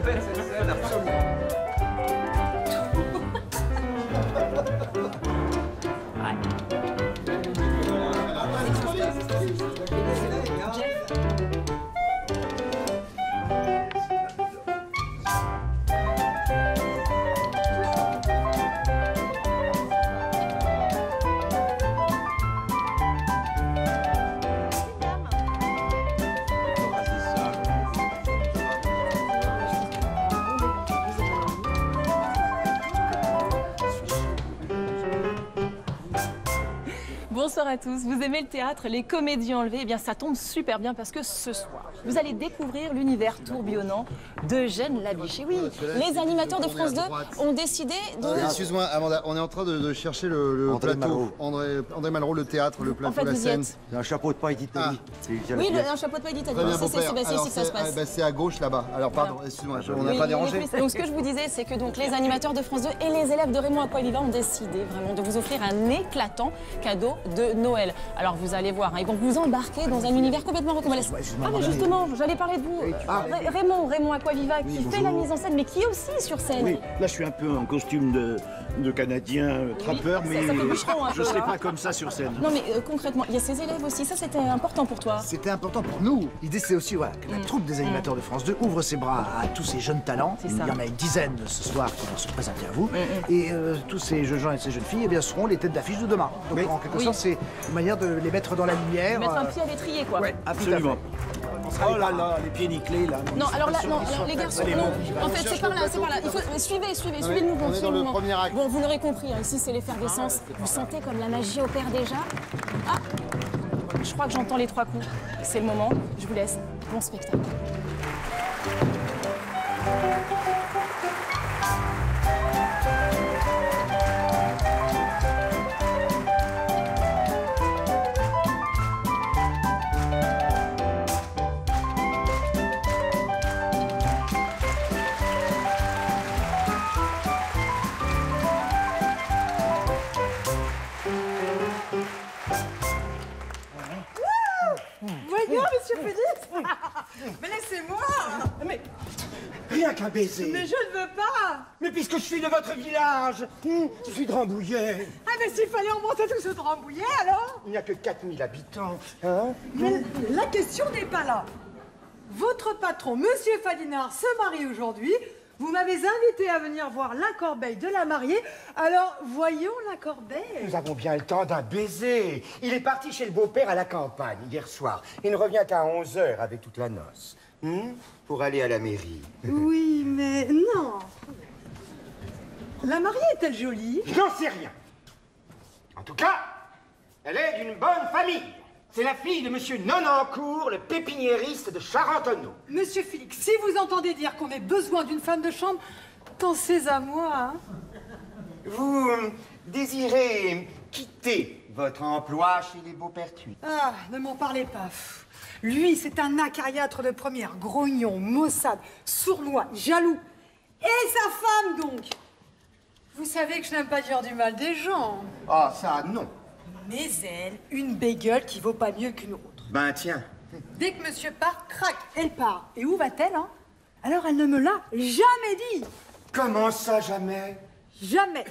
fait cette scène absolument. Bonsoir à tous. Vous aimez le théâtre, les comédies enlevées? Eh bien, ça tombe super bien parce que ce soir, vous allez découvrir l'univers tourbillonnant d'Eugène Labiche. Et oui, les animateurs de France 2 ont décidé de... Excuse-moi, Amanda, on est en train de chercher le plateau. André Malraux, le théâtre, le plateau, la scène. J'ai un chapeau de paille d'Italie. Oui, un chapeau de paille d'Italie. C'est ici que ça se passe. C'est à gauche là-bas. Alors, pardon, excuse-moi, on n'a pas dérangé. Donc, ce que je vous disais, c'est que donc, les animateurs de France 2 et les élèves de Raymond Aquaviva ont décidé vraiment de vous offrir un éclatant cadeau de Noël. Alors vous allez voir, ils vont vous embarquer dans un univers complètement rocambolesque. Ah mais justement, j'allais parler de vous. Raymond Aquaviva qui fait la mise en scène, mais qui est aussi sur scène. Oui, là je suis un peu en costume de Canadien trappeur, mais je ne serai pas comme ça sur scène. Non mais concrètement, il y a ces élèves aussi, ça c'était important pour toi. C'était important pour nous. L'idée c'est aussi voilà, que la troupe des animateurs de France 2 ouvre ses bras à tous ces jeunes talents. Il y en a une dizaine ce soir qui vont se présenter à vous. Et tous ces jeunes gens et ces jeunes filles eh bien, seront les têtes d'affiche de demain. Donc en quelque sorte, c'est une manière de les mettre dans la lumière. Mettre un pied à l'étrier, quoi. Ouais, absolument. Oh là là, les pieds nickelés là. Non, alors là, non, les garçons, non. En fait, c'est par là, c'est par là. Il faut, suivez le mouvement. On est dans le premier acte. Bon, vous l'aurez compris, hein, ici c'est l'effervescence. Vous sentez comme la magie opère déjà? Ah, je crois que j'entends les 3 coups. C'est le moment. Je vous laisse. Bon spectacle. Voyons, monsieur Félix. Mais laissez-moi. Mais rien qu'un baiser. Mais je ne veux pas. Mais puisque je suis de votre village, je suis de Rambouillet. Ah, mais s'il fallait remonter tout ce Rambouillet, alors? Il n'y a que 4000 habitants, hein? Mais la question n'est pas là. Votre patron, monsieur Fadinard, se marie aujourd'hui. Vous m'avez invité à venir voir la corbeille de la mariée. Alors, voyons la corbeille. Nous avons bien le temps d'un baiser. Il est parti chez le beau-père à la campagne hier soir. Il ne revient qu'à 11h avec toute la noce. Pour aller à la mairie. Oui, mais non. La mariée est-elle jolie? Je n'en sais rien. En tout cas, elle est d'une bonne famille. C'est la fille de monsieur Nonancourt, le pépiniériste de Charentonneau. Monsieur Félix, si vous entendez dire qu'on ait besoin d'une femme de chambre, pensez à moi, hein. Vous désirez quitter votre emploi chez les Beaupertuis? Ah, ne m'en parlez pas. Lui, c'est un acariâtre de première, grognon, maussade, sournois, jaloux. Et sa femme, donc. Vous savez que je n'aime pas dire du mal des gens. Ah, ça, non. Mais elle, une bégueule qui vaut pas mieux qu'une autre. Ben, tiens. Dès que monsieur part, crac, elle part. Et où va-t-elle, hein? Alors elle ne me l'a jamais dit. Comment ça, jamais? Jamais.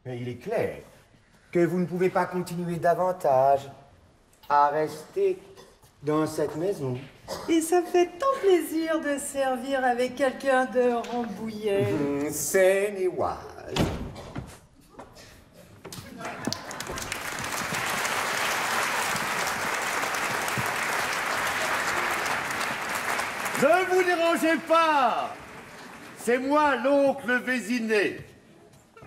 Mais il est clair que vous ne pouvez pas continuer davantage à rester dans cette maison. Et ça fait tant plaisir de servir avec quelqu'un de Rambouillet. Seine-et-Oise. Ne vous dérangez pas! C'est moi, l'oncle Vésiné.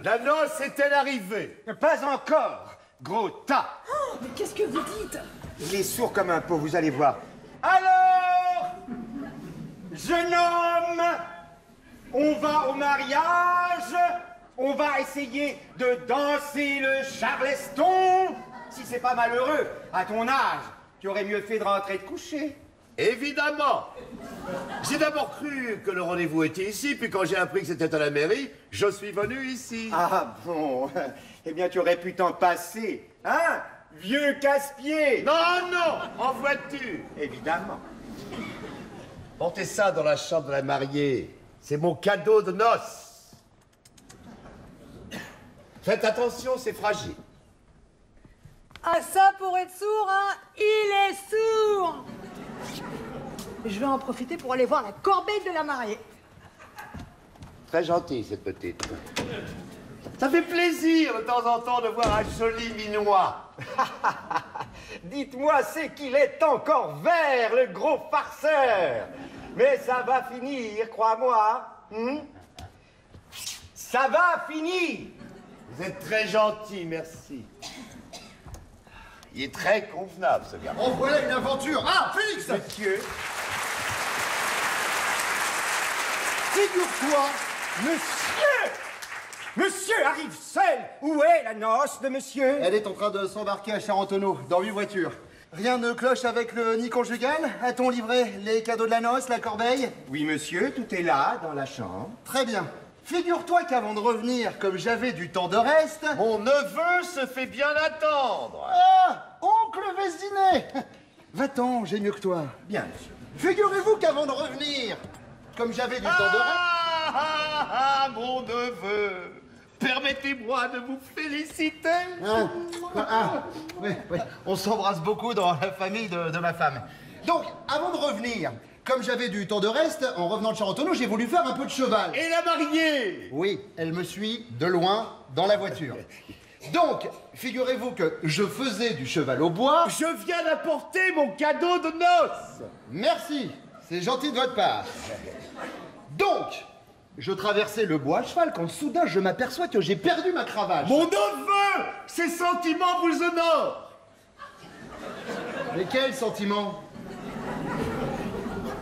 La noce est-elle arrivée? Pas encore, gros tas. Oh, mais qu'est-ce que vous dites? Il est sourd comme un pot, vous allez voir. Alors, jeune homme, on va au mariage, on va essayer de danser le charleston. Si c'est pas malheureux, à ton âge, tu aurais mieux fait de rentrer te coucher. Évidemment. J'ai d'abord cru que le rendez-vous était ici, puis quand j'ai appris que c'était à la mairie, je suis venu ici. Ah bon, eh bien tu aurais pu t'en passer, hein, vieux casse-pied. Non, non, en voiture. Évidemment. Portez ça dans la chambre de la mariée. C'est mon cadeau de noces. Faites attention, c'est fragile. Ah ça, pour être sourd, hein, il est sourd. Je vais en profiter pour aller voir la corbeille de la mariée. Très gentille, cette petite. Ça fait plaisir de temps en temps de voir un joli minois. Dites-moi, c'est qu'il est encore vert, le gros farceur. Mais ça va finir, crois-moi. Ça va finir. Vous êtes très gentil, merci. Il est très convenable, ce gars. Oh, voilà une aventure. Ah, Félix! Monsieur, Figure-toi. Monsieur arrive seul. Où est la noce de monsieur? Elle est en train de s'embarquer à Charentonneau, dans 8 voitures. Rien ne cloche avec le nid conjugal? A-t-on livré les cadeaux de la noce, la corbeille? Oui, monsieur, tout est là, dans la chambre. Très bien. Figure-toi qu'avant de revenir, comme j'avais du temps de reste... Mon neveu se fait bien attendre. Ah! Oncle Vésinet! Va-t'en, j'ai mieux que toi. Bien, monsieur. Figurez-vous qu'avant de revenir, comme j'avais du temps de reste... Mon neveu! Permettez-moi de vous féliciter. Oui, on s'embrasse beaucoup dans la famille de ma femme. Donc, avant de revenir, comme j'avais du temps de reste, en revenant de Charentonneau, j'ai voulu faire un peu de cheval. Et la mariée? Oui, elle me suit de loin dans la voiture. Donc, figurez-vous que je faisais du cheval au bois. Je viens d'apporter mon cadeau de noces. Merci, c'est gentil de votre part. Donc, je traversais le bois à cheval quand soudain je m'aperçois que j'ai perdu ma cravache. Mon neveu! Ses sentiments vous honorent. Mais quel sentiment?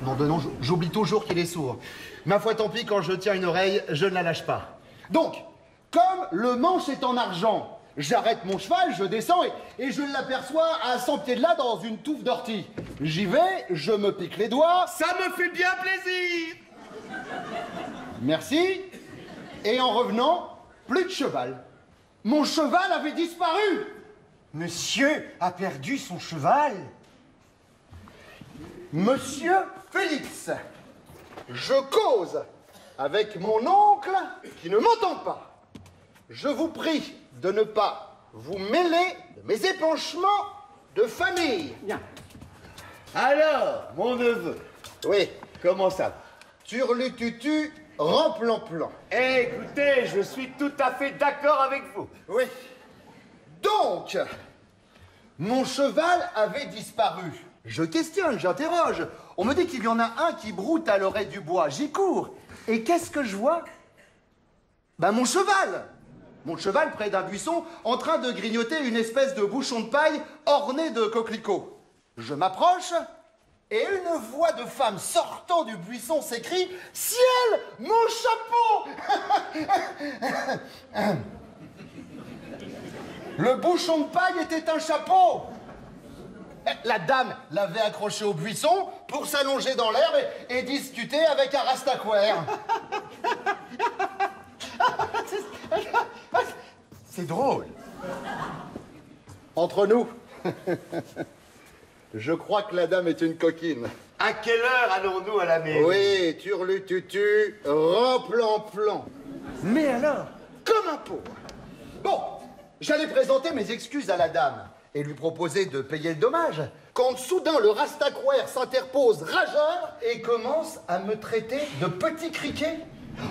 Non, j'oublie toujours qu'il est sourd. Ma foi, tant pis, quand je tiens une oreille, je ne la lâche pas. Donc, comme le manche est en argent, j'arrête mon cheval, je descends et je l'aperçois à 100 pieds de là dans une touffe d'ortie. J'y vais, je me pique les doigts. Ça me fait bien plaisir. Merci. Et en revenant, plus de cheval. Mon cheval avait disparu. Monsieur a perdu son cheval. Monsieur Félix, je cause avec mon oncle qui ne m'entend pas. Je vous prie de ne pas vous mêler de mes épanchements de famille. Bien. Alors, mon neveu. Oui, Comment ça va? turlututu, remplan-plan. Écoutez, je suis tout à fait d'accord avec vous. Oui. Donc, mon cheval avait disparu. Je questionne, j'interroge. On me dit qu'il y en a un qui broute à l'oreille du bois. J'y cours. Et qu'est-ce que je vois? Ben, mon cheval. Mon cheval près d'un buisson, en train de grignoter une espèce de bouchon de paille orné de coquelicots. Je m'approche, et une voix de femme sortant du buisson s'écrie « Ciel, mon chapeau !» Le bouchon de paille était un chapeau. La dame l'avait accroché au buisson pour s'allonger dans l'herbe et discuter avec un rastaquouère. C'est drôle. Entre nous, je crois que la dame est une coquine. À quelle heure allons-nous à la mairie? Oui, turlututu, replan-plan. Mais alors? Comme un pauvre. Bon, j'allais présenter mes excuses à la dame et lui proposer de payer le dommage, quand soudain le rastaquouère s'interpose rageur et commence à me traiter de petit criquet.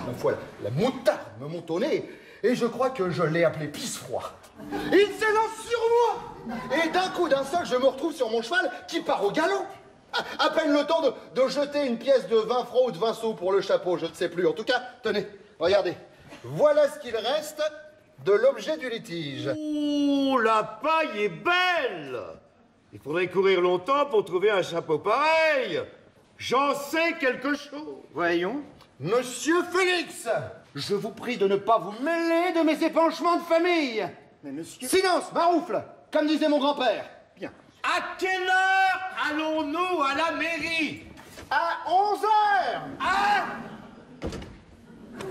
Ma foi, la moutarde me monte au nez et je crois que je l'ai appelé pisse-froid. Il s'élance sur moi et d'un coup d'un seul, je me retrouve sur mon cheval qui part au galop. À peine le temps de jeter une pièce de 20 francs ou de 20 sous pour le chapeau, je ne sais plus. En tout cas, tenez, regardez. Voilà ce qu'il reste de l'objet du litige. Ouh, la paille est belle! Il faudrait courir longtemps pour trouver un chapeau pareil. J'en sais quelque chose. Voyons. Monsieur Félix, je vous prie de ne pas vous mêler de mes épanchements de famille. Mais monsieur... Silence, maroufle, comme disait mon grand-père. Bien. À quelle heure allons-nous à la mairie? À 11h.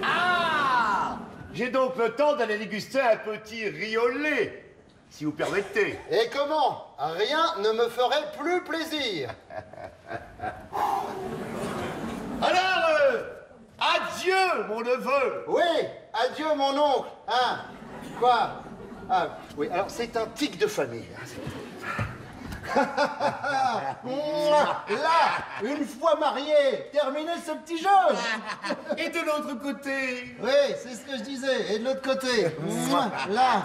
Ah! J'ai donc le temps d'aller déguster un petit riolet, si vous permettez. Et comment? Rien ne me ferait plus plaisir. Alors, adieu! adieu, mon neveu. Oui, adieu, mon oncle. Hein? Quoi? Ah, oui, alors c'est un tic de famille. Là, une fois marié, terminé ce petit jeu. Et de l'autre côté? Oui, c'est ce que je disais. Et de l'autre côté, là.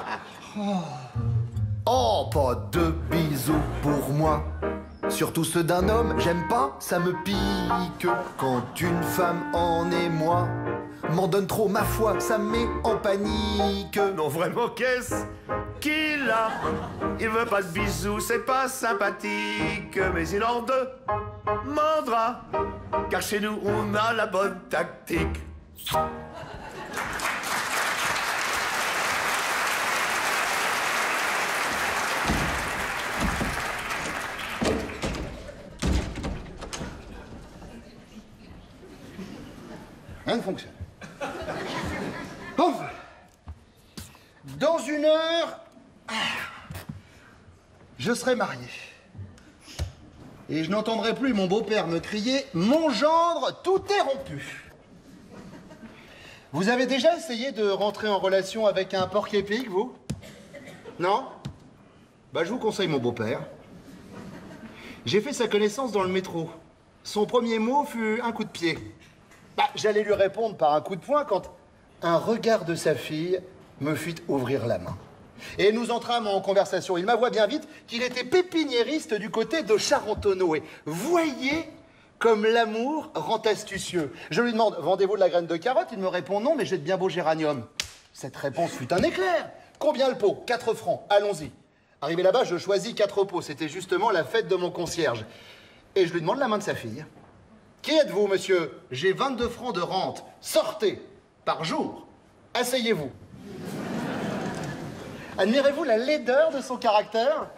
Oh, pas de bisous pour moi. Surtout ceux d'un homme, j'aime pas, ça me pique. Quand une femme en émoi m'en donne trop, ma foi, ça me met en panique. Non, vraiment, qu'est-ce qu'il a? Il veut pas de bisous, c'est pas sympathique. Mais il en demandera, car chez nous, on a la bonne tactique. Rien ne fonctionne. Bon. Dans une heure, je serai marié. Et je n'entendrai plus mon beau-père me crier « Mon gendre, tout est rompu !» Vous avez déjà essayé de rentrer en relation avec un porc-épic, vous? Non? Bah, je vous conseille mon beau-père. J'ai fait sa connaissance dans le métro. Son premier mot fut un coup de pied. Bah, j'allais lui répondre par un coup de poing quand un regard de sa fille me fit ouvrir la main. Et nous entrâmes en conversation. Il m'avoua bien vite qu'il était pépiniériste du côté de Charentonneau. Et voyez comme l'amour rend astucieux. Je lui demande, vendez-vous de la graine de carotte? Il me répond non, mais j'ai de bien beaux géraniums. Cette réponse fut un éclair. Combien le pot? 4 francs, allons-y. Arrivé là-bas, je choisis 4 pots. C'était justement la fête de mon concierge. Et je lui demande la main de sa fille. Qui êtes-vous, monsieur? J'ai 22 francs de rente. Sortez, par jour. Asseyez-vous. Admirez-vous la laideur de son caractère?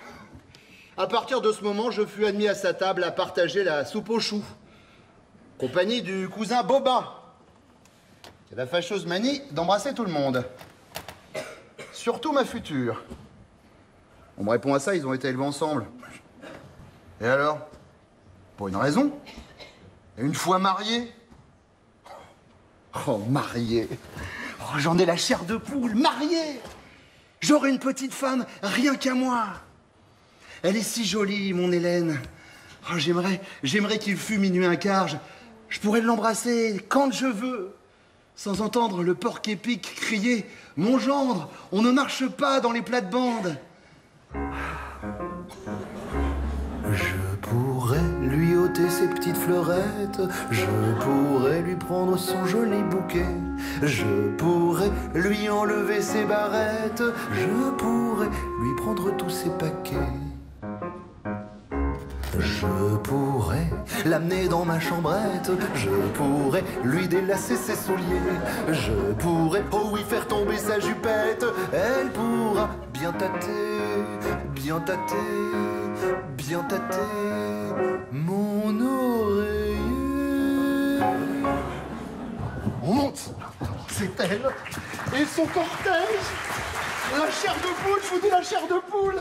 À partir de ce moment, je fus admis à sa table à partager la soupe aux choux. Compagnie du cousin Bobin, qui a la fâcheuse manie d'embrasser tout le monde. Surtout ma future. On me répond à ça, ils ont été élevés ensemble. Et alors? Pour une raison. Une fois marié. Oh, marié. Oh, j'en ai la chair de poule, marié. J'aurai une petite femme, rien qu'à moi. Elle est si jolie, mon Hélène. Oh, j'aimerais qu'il fût minuit un quart. Je pourrais l'embrasser quand je veux, sans entendre le porc-épic crier « Mon gendre, on ne marche pas dans les plates-bandes !» Je pourrais lui ôter ses petites fleurettes, je pourrais lui prendre son joli bouquet, je pourrais lui enlever ses barrettes, je pourrais lui prendre tous ses paquets. Je pourrais l'amener dans ma chambrette, je pourrais lui délacer ses souliers, je pourrais, oh oui, faire tomber sa jupette, elle pourra bien tâter, bien tâter, bien tâter mon oreiller. On monte, c'est elle et son cortège, la chair de poule, je vous dis la chair de poule.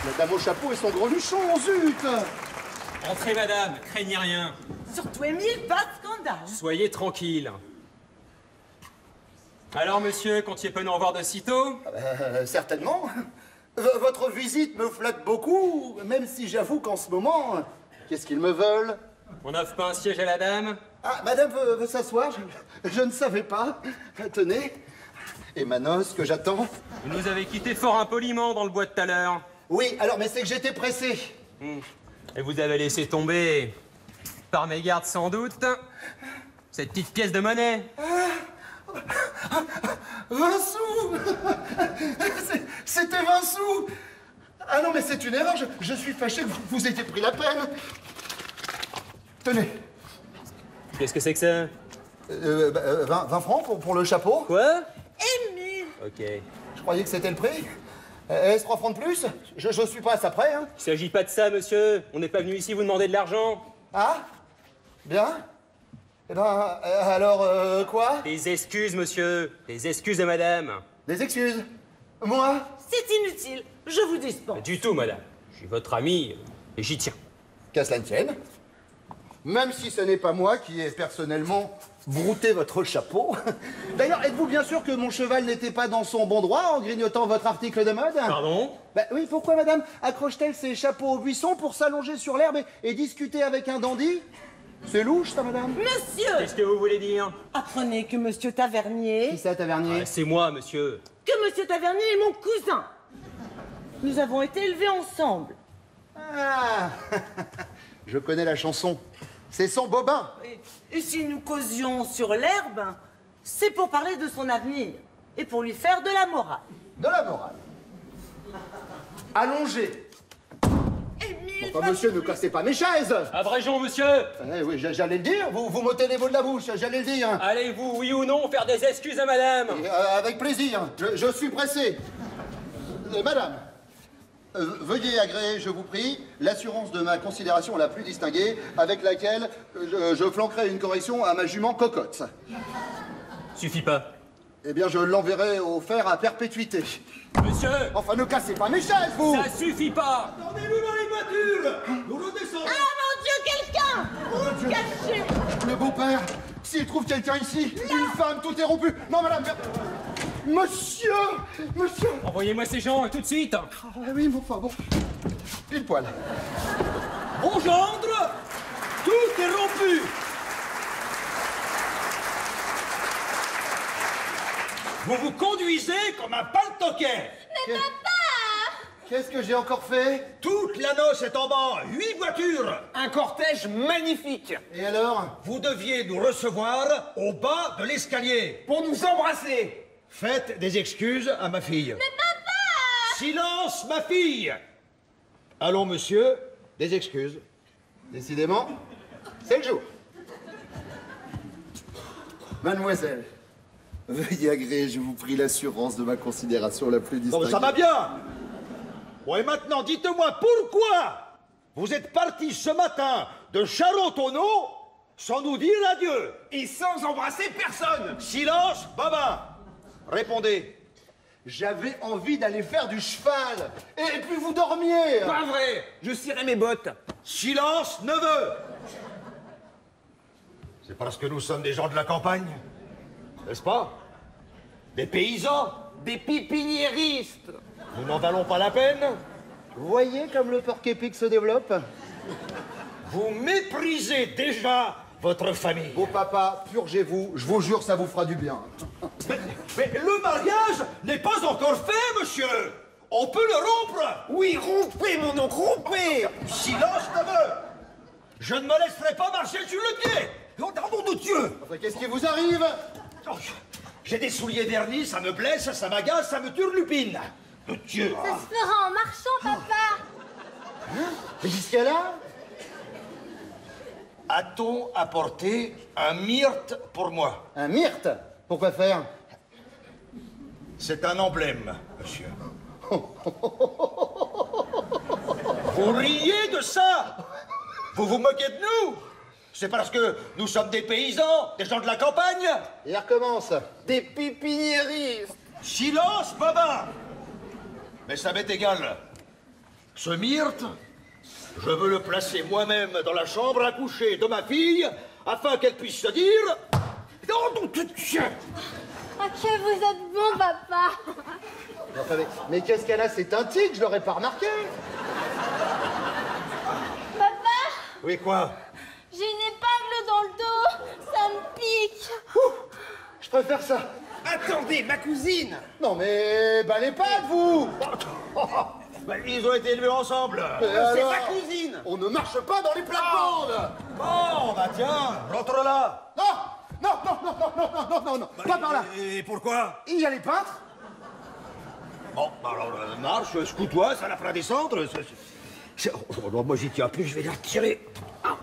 La dame au chapeau et son greluchon, zut! Entrez, madame, craignez rien. Surtout, Émile, pas de scandale. Soyez tranquille. Alors, monsieur, comptiez peu nous revoir de sitôt? Certainement. Votre visite me flatte beaucoup, même si j'avoue qu'en ce moment, qu'est-ce qu'ils me veulent? On n'offre pas un siège à la dame? Ah, madame veut s'asseoir? Je ne savais pas. Tenez. Et ma noce que j'attends? Vous nous avez quitté fort impoliment dans le bois de tout à l'heure. Oui, alors, mais c'est que j'étais pressé. Et vous avez laissé tomber, par mégarde sans doute, cette petite pièce de monnaie. 20 sous. C'était 20 sous. Ah non, mais c'est une erreur. Je suis fâché que vous ayez pris la peine. Tenez. Qu'est-ce que c'est que ça? 20 francs pour le chapeau. Quoi? Émile! Ok. Je croyais que c'était le prix. Est-ce 3 francs de plus? Je suis pas à ça près, hein. Il s'agit pas de ça, monsieur. On n'est pas venu ici vous demander de l'argent. Ah? Bien. Eh ben, alors, quoi? Des excuses, monsieur. Des excuses de madame. Des excuses? Moi? C'est inutile, je vous dispense. Pas du tout, madame. Je suis votre ami et j'y tiens. Qu'à cela ne tienne. Même si ce n'est pas moi qui ai personnellement brouté votre chapeau. D'ailleurs, êtes-vous bien sûr que mon cheval n'était pas dans son bon droit en grignotant votre article de mode? Pardon? Bah oui, pourquoi madame accroche-t-elle ses chapeaux au buisson pour s'allonger sur l'herbe et discuter avec un dandy? C'est louche, ça, madame? Monsieur! Qu'est-ce que vous voulez dire? Apprenez que monsieur Tavernier... Qui ça, Tavernier? C'est moi, monsieur. Que monsieur Tavernier est mon cousin. Nous avons été élevés ensemble. Ah. Je connais la chanson. C'est son bobin. Et si nous causions sur l'herbe, c'est pour parler de son avenir et pour lui faire de la morale. De la morale. Allongez. Enfin, monsieur, ne cassez pas mes chaises. Abrégeons, monsieur. Eh oui, j'allais le dire. Vous m'ôtez les mots de la bouche, j'allais le dire. Allez-vous, oui ou non, faire des excuses à madame? Avec plaisir. Je suis pressé. Madame, veuillez agréer, je vous prie, l'assurance de ma considération la plus distinguée, avec laquelle je flanquerai une correction à ma jument cocotte. Suffit pas. Eh bien, je l'enverrai au fer à perpétuité. Monsieur! Enfin, ne cassez pas mes chaises, vous! Ça suffit pas! Attendez-nous dans les voitures! Nous le descendons! Ah mon Dieu, quelqu'un! Cachez! Le beau-père, s'il trouve quelqu'un ici, une femme, tout est rompu. Non, madame, monsieur! Monsieur! Envoyez-moi ces gens, tout de suite! Ah oui, mais enfin, bon. Pile poil. Mon gendre, tout est rompu! Vous vous conduisez comme un paltoquet! Mais papa! Qu'est-ce que j'ai encore fait? Toute la noce est en bas, 8 voitures! Un cortège magnifique! Et alors? Vous deviez nous recevoir au bas de l'escalier. Pour nous embrasser! Faites des excuses à ma fille. Mais papa! Silence, ma fille! Allons, monsieur, des excuses. Décidément, c'est le jour. Mademoiselle, veuillez agréer, je vous prie, l'assurance de ma considération la plus distinguée. Non, mais ça va bien! Bon, et maintenant, dites-moi pourquoi vous êtes parti ce matin de Charros-Tonneau sans nous dire adieu? Et sans embrasser personne! Silence, Babin! Répondez. J'avais envie d'aller faire du cheval. Et puis vous dormiez. Pas vrai! Je cirais mes bottes. Silence, neveu! C'est parce que nous sommes des gens de la campagne, n'est-ce pas? Des paysans? Des pipiniéristes! Nous n'en valons pas la peine? Vous voyez comme le porc-épic se développe? Vous méprisez déjà votre famille. Beau papa, purgez-vous, je vous jure, ça vous fera du bien. Mais le mariage n'est pas encore fait, monsieur! On peut le rompre! Oui, rompez, mon oncle, rompez! Silence, neveu! Je ne me laisserai pas marcher sur le pied! Oh, nom de Dieu! Enfin, qu'est-ce qui vous arrive? Oh, j'ai des souliers vernis, ça me blesse, ça m'agace, ça me turlupine. De Dieu! Ça se fera en marchant, papa. Mais jusqu'à là? A-t-on apporté un myrte pour moi? Un myrte? Pourquoi faire? C'est un emblème, monsieur. Vous riez de ça? Vous vous moquez de nous? C'est parce que nous sommes des paysans, des gens de la campagne? Et recommence. Des pipiniéristes! Silence, Babin! Mais ça m'est égal. Ce myrte, je veux le placer moi-même dans la chambre à coucher de ma fille, afin qu'elle puisse se dire... Oh, non, tiens! Ah, que vous êtes bon, papa. Enfin, mais qu'est-ce qu'elle a? C'est un tic, je l'aurais pas remarqué. Papa, Oui, quoi? j'ai une épingle dans le dos. Ça me pique. Je préfère ça. Attendez, ma cousine! Non mais, balayez pas de vous. Ben, ils ont été élevés ensemble. C'est ma cousine! On ne marche pas dans les plates-bandes. Bon, bah tiens, rentre là. Non, non, non, non, non, non, non, non, non, pas par là. Et pourquoi? Il y a les peintres. Bon, bah alors, marche, scoute-toi, ça la fera descendre. Oh, moi, j'y tiens plus, je vais la retirer. Non,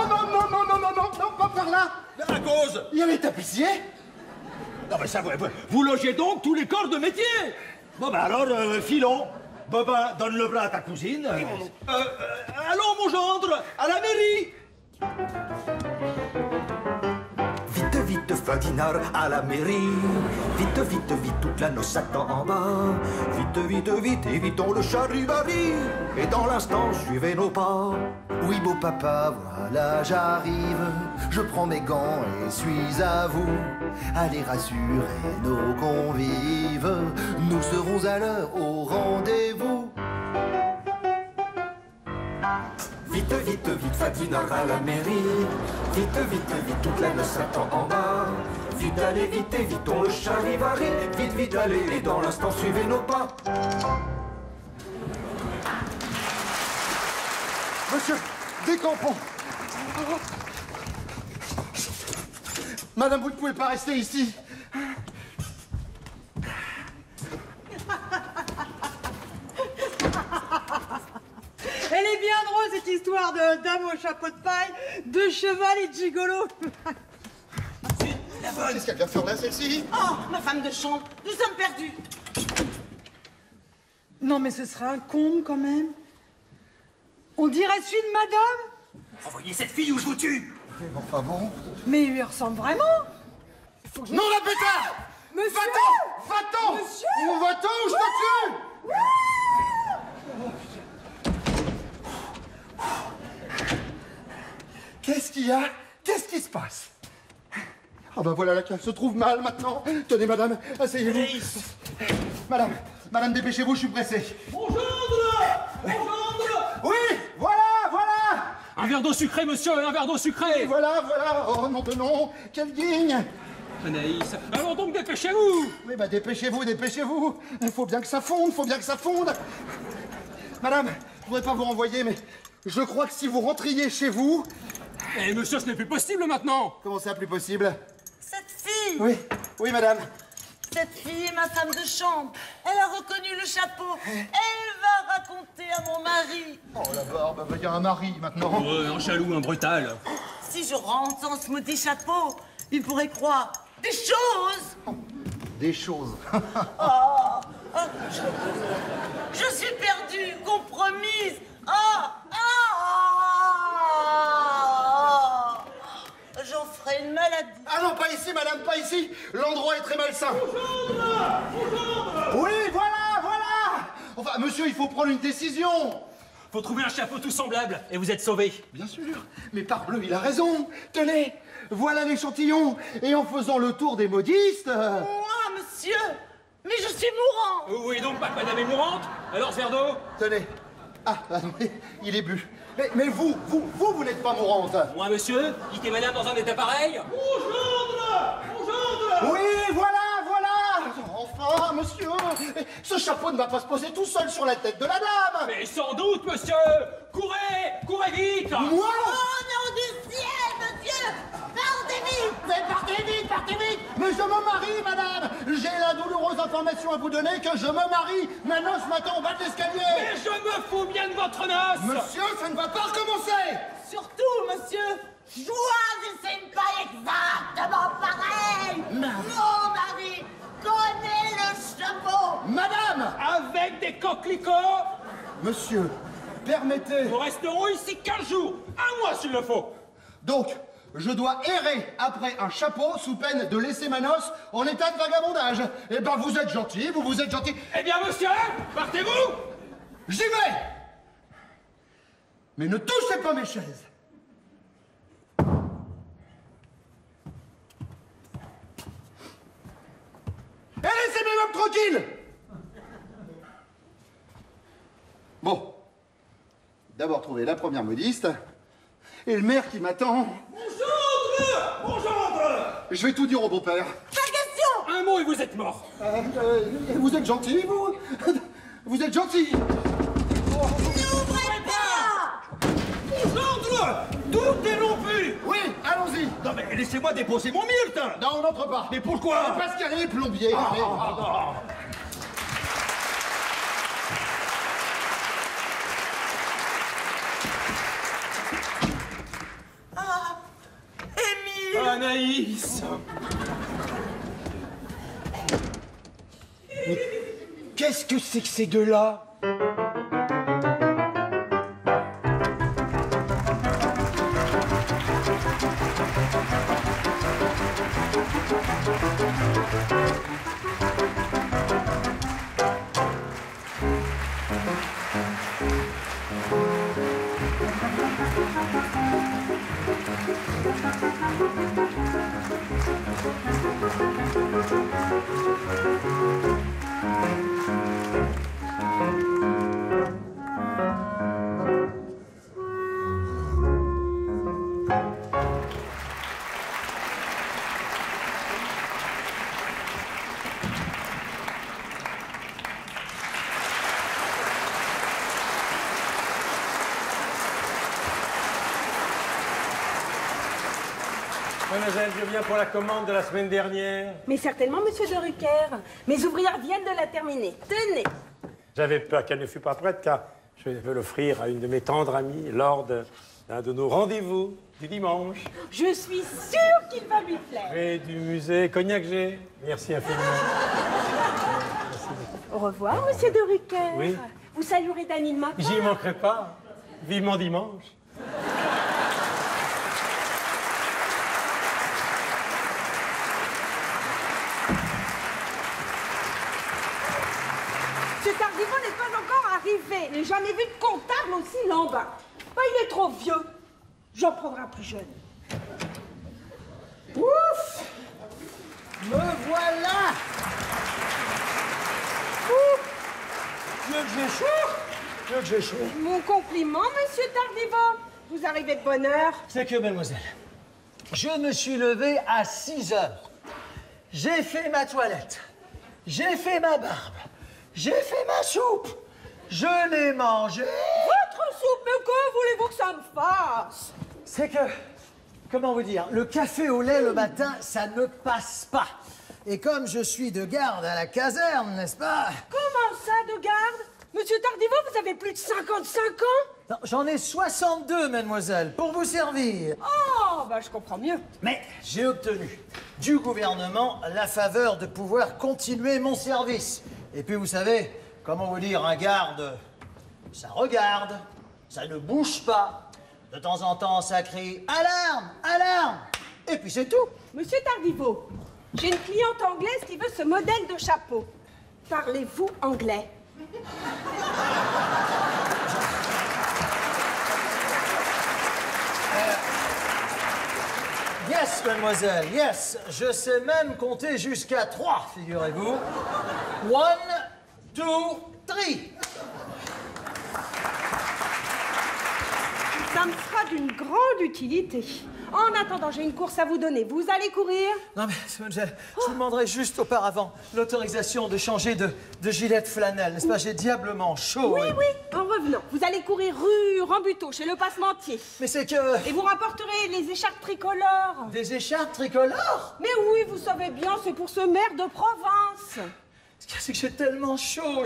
non, non, non, non, non, non, non, pas par là. À cause. Il y a les tapissiers. Non, mais ça, vous logez donc tous les corps de métier. Bon, bah alors, filons. Bobin, donne le bras à ta cousine. Allons, mon gendre, à la mairie. Vite, vite, 20 dinars à la mairie. Vite, vite, vite, toute la noce attend en bas. Vite, vite, vite, évitons le charivari. Et dans l'instant, suivez nos pas. Oui, beau papa, voilà, j'arrive. Je prends mes gants et suis à vous. Allez rassurer nos convives. Nous serons à l'heure au rendez-vous. Vite, vite, vite, 20 dinars à la mairie. Vite, vite, vite, toute la noce attend en bas. Vite, allez, vite, évitons le charivari. Vite, vite, allez, et dans l'instant, suivez nos pas. Monsieur, décampons. Madame, vous ne pouvez pas rester ici. Elle est bien drôle cette histoire de dame au chapeau de paille, de cheval et de gigolo. Qu'est-ce qu'elle vient faire là, celle-ci? Oh, ma femme de chambre, nous sommes perdus. Non mais ce serait un comble quand même. On dirait celui de madame. Envoyez cette fille ou je vous tue. Enfin bon. Mais il lui ressemble vraiment. Non, la pétard! Monsieur! Va-t'en! Va-t'en! Monsieur! Ou va-t'en ou je te tue! Qu'est-ce qu'il y a? Qu'est-ce qui se passe? Ah ben voilà laquelle se trouve mal maintenant. Tenez madame, asseyez-vous. Madame, dépêchez-vous, je suis pressé. Bonjour. Oui, voilà! Un verre d'eau sucrée, monsieur, un verre d'eau sucrée. Voilà. Oh non de non, quelle guigne! Anaïs, allons donc, dépêchez-vous. Oui, bah dépêchez-vous. Il faut bien que ça fonde, Madame, je voudrais pas vous renvoyer, mais je crois que si vous rentriez chez vous... Eh, monsieur, ce n'est plus possible maintenant. Comment ça, plus possible? Cette fille, Oui, madame. cette fille est ma femme de chambre. Elle a reconnu le chapeau. Elle va raconter à mon mari. Oh la barbe, il y a un mari maintenant. Un jaloux, un brutal. Si je rentre sans ce maudit chapeau, il pourrait croire des choses. Des choses. Je suis perdue, compromise. J'en ferai une maladie. Ah non, pas ici, madame, pas ici. L'endroit est très malsain. Oui, voilà. Enfin, monsieur, il faut prendre une décision. Faut trouver un chapeau tout semblable et vous êtes sauvé. Bien sûr, mais parbleu, il a raison. Tenez, voilà l'échantillon. Et en faisant le tour des modistes... Moi, monsieur, mais je suis mourant. Oui, donc pas que madame est mourante. Alors, ce verre d'eau. Tenez. Ah non, il est bu. Mais vous n'êtes pas mourante. Moi, monsieur, quittez madame dans un état pareil. Oui, voilà. Enfin, monsieur, ce chapeau ne va pas se poser tout seul sur la tête de la dame. Mais sans doute, monsieur. Courez vite. Moi? Oh nom du ciel, monsieur. Partez vite. Mais je me marie, madame. J'ai la douloureuse information à vous donner que je me marie. Ma noce m'attend au bas de l'escalier. Mais je me fous bien de votre noce. Monsieur, ça ne va pas recommencer. Surtout, monsieur, choisissez pas exactement pareil. Mon mari connaît le chapeau. Madame. Avec des coquelicots. Monsieur, permettez. Nous resterons ici 15 jours, un mois s'il le faut. Donc, je dois errer après un chapeau sous peine de laisser ma noce en état de vagabondage. Eh ben, vous êtes gentil, vous êtes gentil. Eh bien, monsieur, partez-vous. J'y vais. Mais ne touchez pas mes chaises. Et laissez mes meubles tranquilles. Bon. D'abord trouver la première modiste. Et le maire qui m'attend. Bonjour. Je vais tout dire au beau-père. Pas question. Un mot et vous êtes mort. Vous êtes gentil, vous. Vous êtes gentil. N'ouvrez pas. Tout est rompu. Oui, allons-y. Non mais laissez-moi déposer mon mille. Non, on n'entre pas. Mais pourquoi? Parce qu'elle est plombier. Émile. Anaïs. Qu'est-ce que c'est que ces deux-là? Mademoiselle, je viens pour la commande de la semaine dernière. Mais certainement, monsieur de Rucker. Mes ouvrières viennent de la terminer. Tenez. J'avais peur qu'elle ne fût pas prête, car je vais l'offrir à une de mes tendres amies lors d'un de nos rendez-vous du dimanche. Je suis sûre qu'il va lui plaire. Et du musée Cognac G. Merci infiniment. Au revoir, monsieur de Rucker. Oui. Vous saluerez Dany de ma part. J'y manquerai pas. Vivement dimanche. Ce Tardivant n'est pas encore arrivé. J'ai jamais vu de comptable aussi lambin. Bah, il est trop vieux. J'en prendrai un plus jeune. Ouf! Me voilà! Ouf! Tu veux que j'échoue? Tu veux que j'échoue? Mon compliment, monsieur Tardivant. Vous arrivez de bonne heure. C'est que, mademoiselle, je me suis levé à 6 heures. J'ai fait ma toilette. J'ai fait ma barbe. J'ai fait ma soupe. Je l'ai mangée. Votre soupe, mais que voulez-vous que ça me fasse? C'est que, comment vous dire, le café au lait le matin, ça ne passe pas. Et comme je suis de garde à la caserne, n'est-ce pas? Comment ça, de garde? Monsieur Tardivant, vous avez plus de 55 ans? Non, j'en ai 62, mademoiselle, pour vous servir. Oh, bah je comprends mieux. Mais j'ai obtenu du gouvernement la faveur de pouvoir continuer mon service. Et puis, vous savez, comment vous dire, un garde, ça regarde, ça ne bouge pas. De temps en temps, ça crie « Alarme! Alarme !» Et puis c'est tout. Monsieur Tardivant, j'ai une cliente anglaise qui veut ce modèle de chapeau. Parlez-vous anglais? Yes, mademoiselle, yes. Je sais même compter jusqu'à 3, figurez-vous. 1, 2, 3. Ça me sera d'une grande utilité. En attendant, j'ai une course à vous donner. Vous allez courir? Non, mais, mademoiselle, je vous demanderai juste auparavant l'autorisation de changer de gilet de flanelle, n'est-ce pas? J'ai diablement chaud. Oui, oui, en revenant. Vous allez courir rue Rambuteau, chez le passementier. Mais c'est que... Et vous rapporterez les écharpes tricolores. Des écharpes tricolores? Mais oui, vous savez bien, c'est pour ce maire de province. C'est que j'ai tellement chaud, Oh,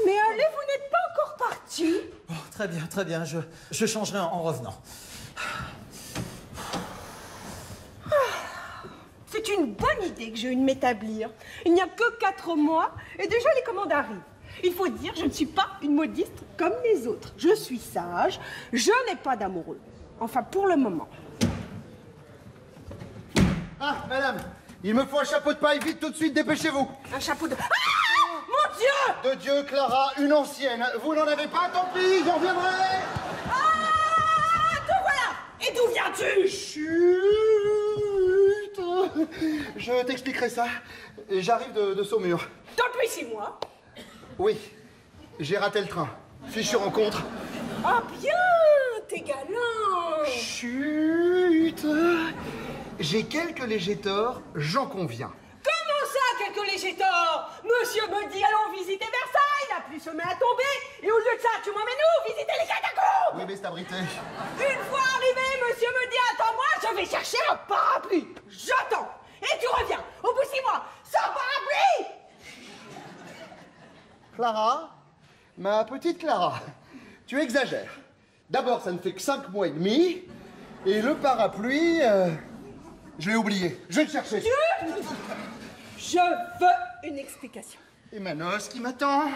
mais allez, vous n'êtes pas encore parti. Bon, très bien, je changerai en revenant. C'est une bonne idée que j'ai eu de m'établir. Il n'y a que 4 mois et déjà les commandes arrivent. Il faut dire, je ne suis pas une modiste comme les autres. Je suis sage, je n'ai pas d'amoureux. Enfin, pour le moment. Ah, madame, il me faut un chapeau de paille, vite, tout de suite, dépêchez-vous. Un chapeau de... Ah! Mon Dieu! De Dieu, Clara, une ancienne. Vous n'en avez pas, tant pis, j'en reviendrai. Ah! Te voilà! Et d'où viens-tu? Chut! Je t'expliquerai ça. J'arrive de Saumur. Depuis 6 mois? Oui, j'ai raté le train. Fichue rencontre. Ah bien! T'es galant! Chut! J'ai quelques légers torts, j'en conviens. Comment ça, quelques légers torts? Monsieur me dit, allons visiter Versailles, la pluie se met à tomber, et au lieu de ça, tu m'emmènes où? Visiter les catacombes? Oui, mais c'est abrité. Une fois arrivé, monsieur me dit, attends-moi, je vais chercher un parapluie. J'attends. Et tu reviens, au bout de 6 mois, sans parapluie! Clara, ma petite Clara, tu exagères. D'abord, ça ne fait que 5 mois et demi, et le parapluie, je l'ai oublié. Je vais le chercher. Je veux une explication. Et Manos qui m'attend.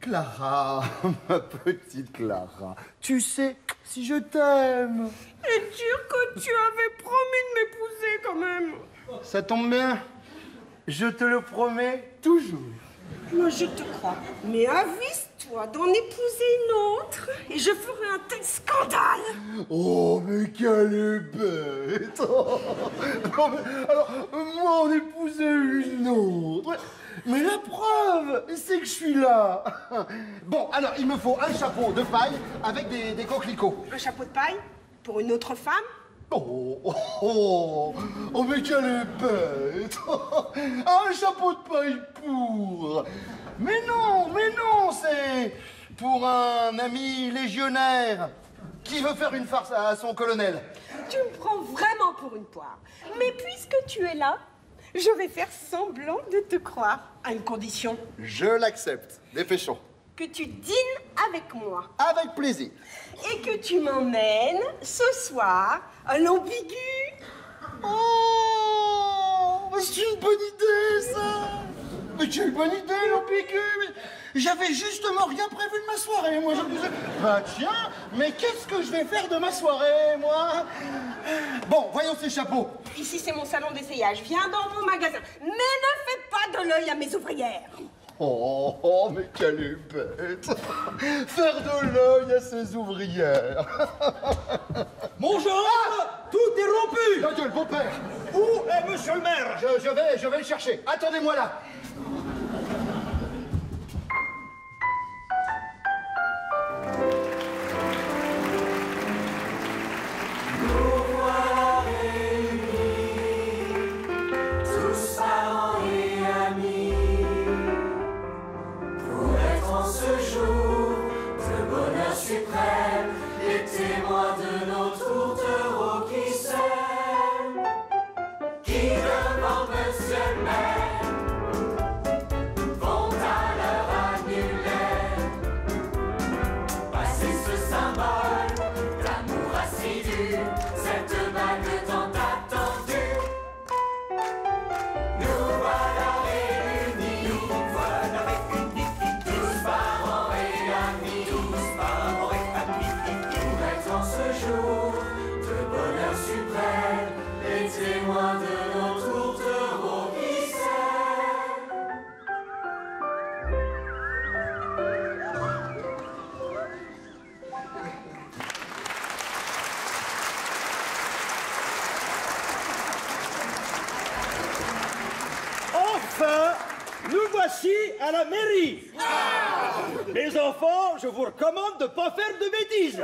Clara, ma petite Clara, tu sais si je t'aime. Et dire que tu avais promis de m'épouser quand même. Ça tombe bien. Je te le promets toujours. Moi, je te crois. Mais avise-toi d'en épouser une autre et je ferai un tel scandale. Oh, mais quelle bête. Non, mais, alors, moi, en épouser une autre. Mais la preuve, c'est que je suis là. Bon, alors, il me faut un chapeau de paille avec des coquelicots. Un chapeau de paille pour une autre femme? Oh, mais quelle bête. Un chapeau de paille pour... Mais non, c'est pour un ami légionnaire qui veut faire une farce à son colonel. tu me prends vraiment pour une poire. Mais puisque tu es là, je vais faire semblant de te croire, à une condition. Je l'accepte. Dépêchons. Que tu dînes avec moi. Avec plaisir. Et que tu m'emmènes ce soir à l'ambigu. Oh, c'est une bonne idée, ça. Mais quelle bonne idée, l'ambigu. J'avais justement rien prévu de ma soirée, moi. Je me disais, bah tiens, mais qu'est-ce que je vais faire de ma soirée, moi? Bon, voyons ces chapeaux. Ici, c'est mon salon d'essayage. Viens dans mon magasin. Mais ne fais pas de l'œil à mes ouvrières. Oh, mais quelle est bête. Faire de l'œil à ses ouvrières. Mon gendre, tout est rompu. Mon Dieu, le beau-père. Où est monsieur le maire? Je vais le chercher. Attendez-moi là. Les témoins de nos tourtereaux qui s'aiment, qui demandent monsieur le maire, vont à leur annulaire passer ce symbole d'amour assidu, cette bague tant attendue. Nous voilà réunis, tous parents et amis, en ce jour de bonheur suprême, les témoins de nos tourtereaux qui s'aiment. Enfin, nous voici à la mairie. Les enfants, je vous recommande de ne pas faire de bêtises.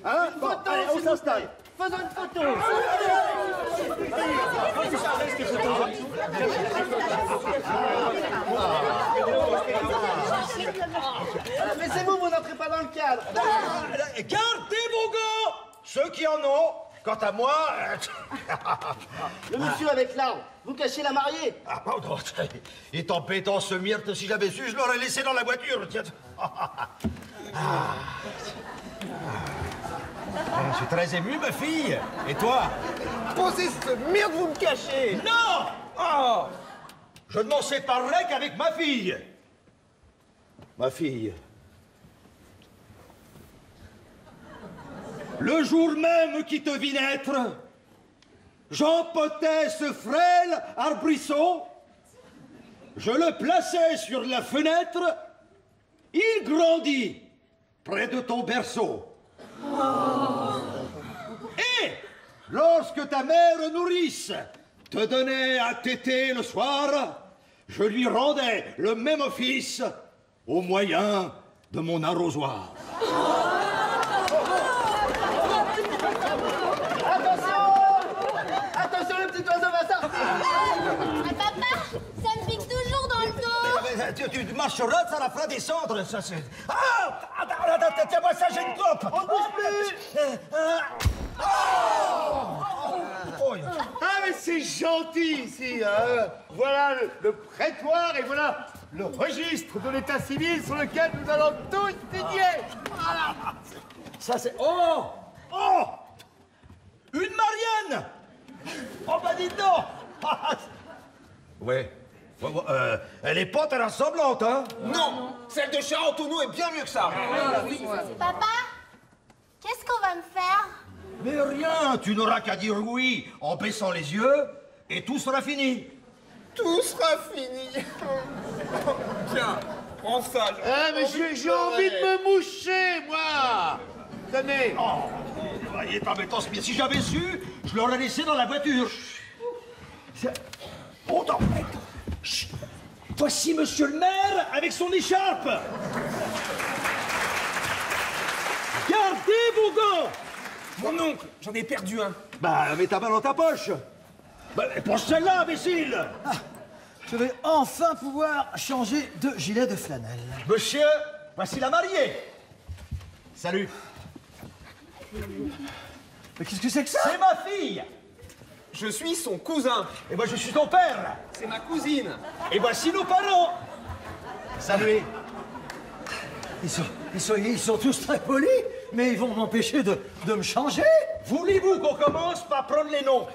Hein? Bon, allez, on s'installe. Faisons une photo. Mais c'est vous n'entrez pas dans le cadre. Gardez vos gants, ceux qui en ont. Quant à moi... Le monsieur avec l'arbre, vous cachez la mariée. Ah, pardon, il est embêtant ce myrte. Si j'avais su, je l'aurais laissé dans la voiture. Tiens. Je suis très ému, ma fille. Et toi? Posez ce merde, vous me cachez. Non! Oh! Je ne m'en séparerai qu'avec ma fille. Ma fille. Le jour même qui te vit naître, j'empotais ce frêle arbrisseau, je le plaçais sur la fenêtre, il grandit près de ton berceau. Et lorsque ta mère nourrice te donnait à téter le soir, je lui rendais le même office au moyen de mon arrosoir. Attention, le petit oiseau va sortir. Papa, ça me pique toujours dans le dos. Tu marcheras, ça la fera descendre. Ça, c'est... Ah! Attends, tiens-moi ça, j'ai une clope. On ne bouge plus. Ah, mais c'est gentil ici, hein. Voilà le prétoire et voilà le registre de l'état civil sur lequel nous allons tous signer. Voilà. Ça, c'est... Oh! Oh! Une Marianne! Oh, bah dites donc! Ouais. Elle est pas très ressemblante, hein? Non, celle de Charentonneau est bien mieux que ça. Papa, qu'est-ce qu'on va me faire? Mais rien, tu n'auras qu'à dire oui en baissant les yeux et tout sera fini. Tout sera fini. Tiens, prends ça. Ah, mais j'ai envie de me moucher, moi. Tenez. Oh, il est embêtant, mais si j'avais su, je l'aurais laissé dans la voiture. Oh, non. Chut. Voici monsieur le maire avec son écharpe. Gardez vos gants. Mon oncle, j'en ai perdu un. Bah, mets ta main dans ta poche. Bah, prends celle-là, imbécile. Ah, je vais enfin pouvoir changer de gilet de flanelle. Monsieur, voici la mariée. Salut. Mais qu'est-ce que c'est que ça? C'est ma fille. Je suis son cousin. Et moi, je suis ton père. C'est ma cousine. Et voici nos parents. Salut. Ils sont tous très polis, mais ils vont m'empêcher de me changer. Voulez-vous qu'on commence par prendre les noms?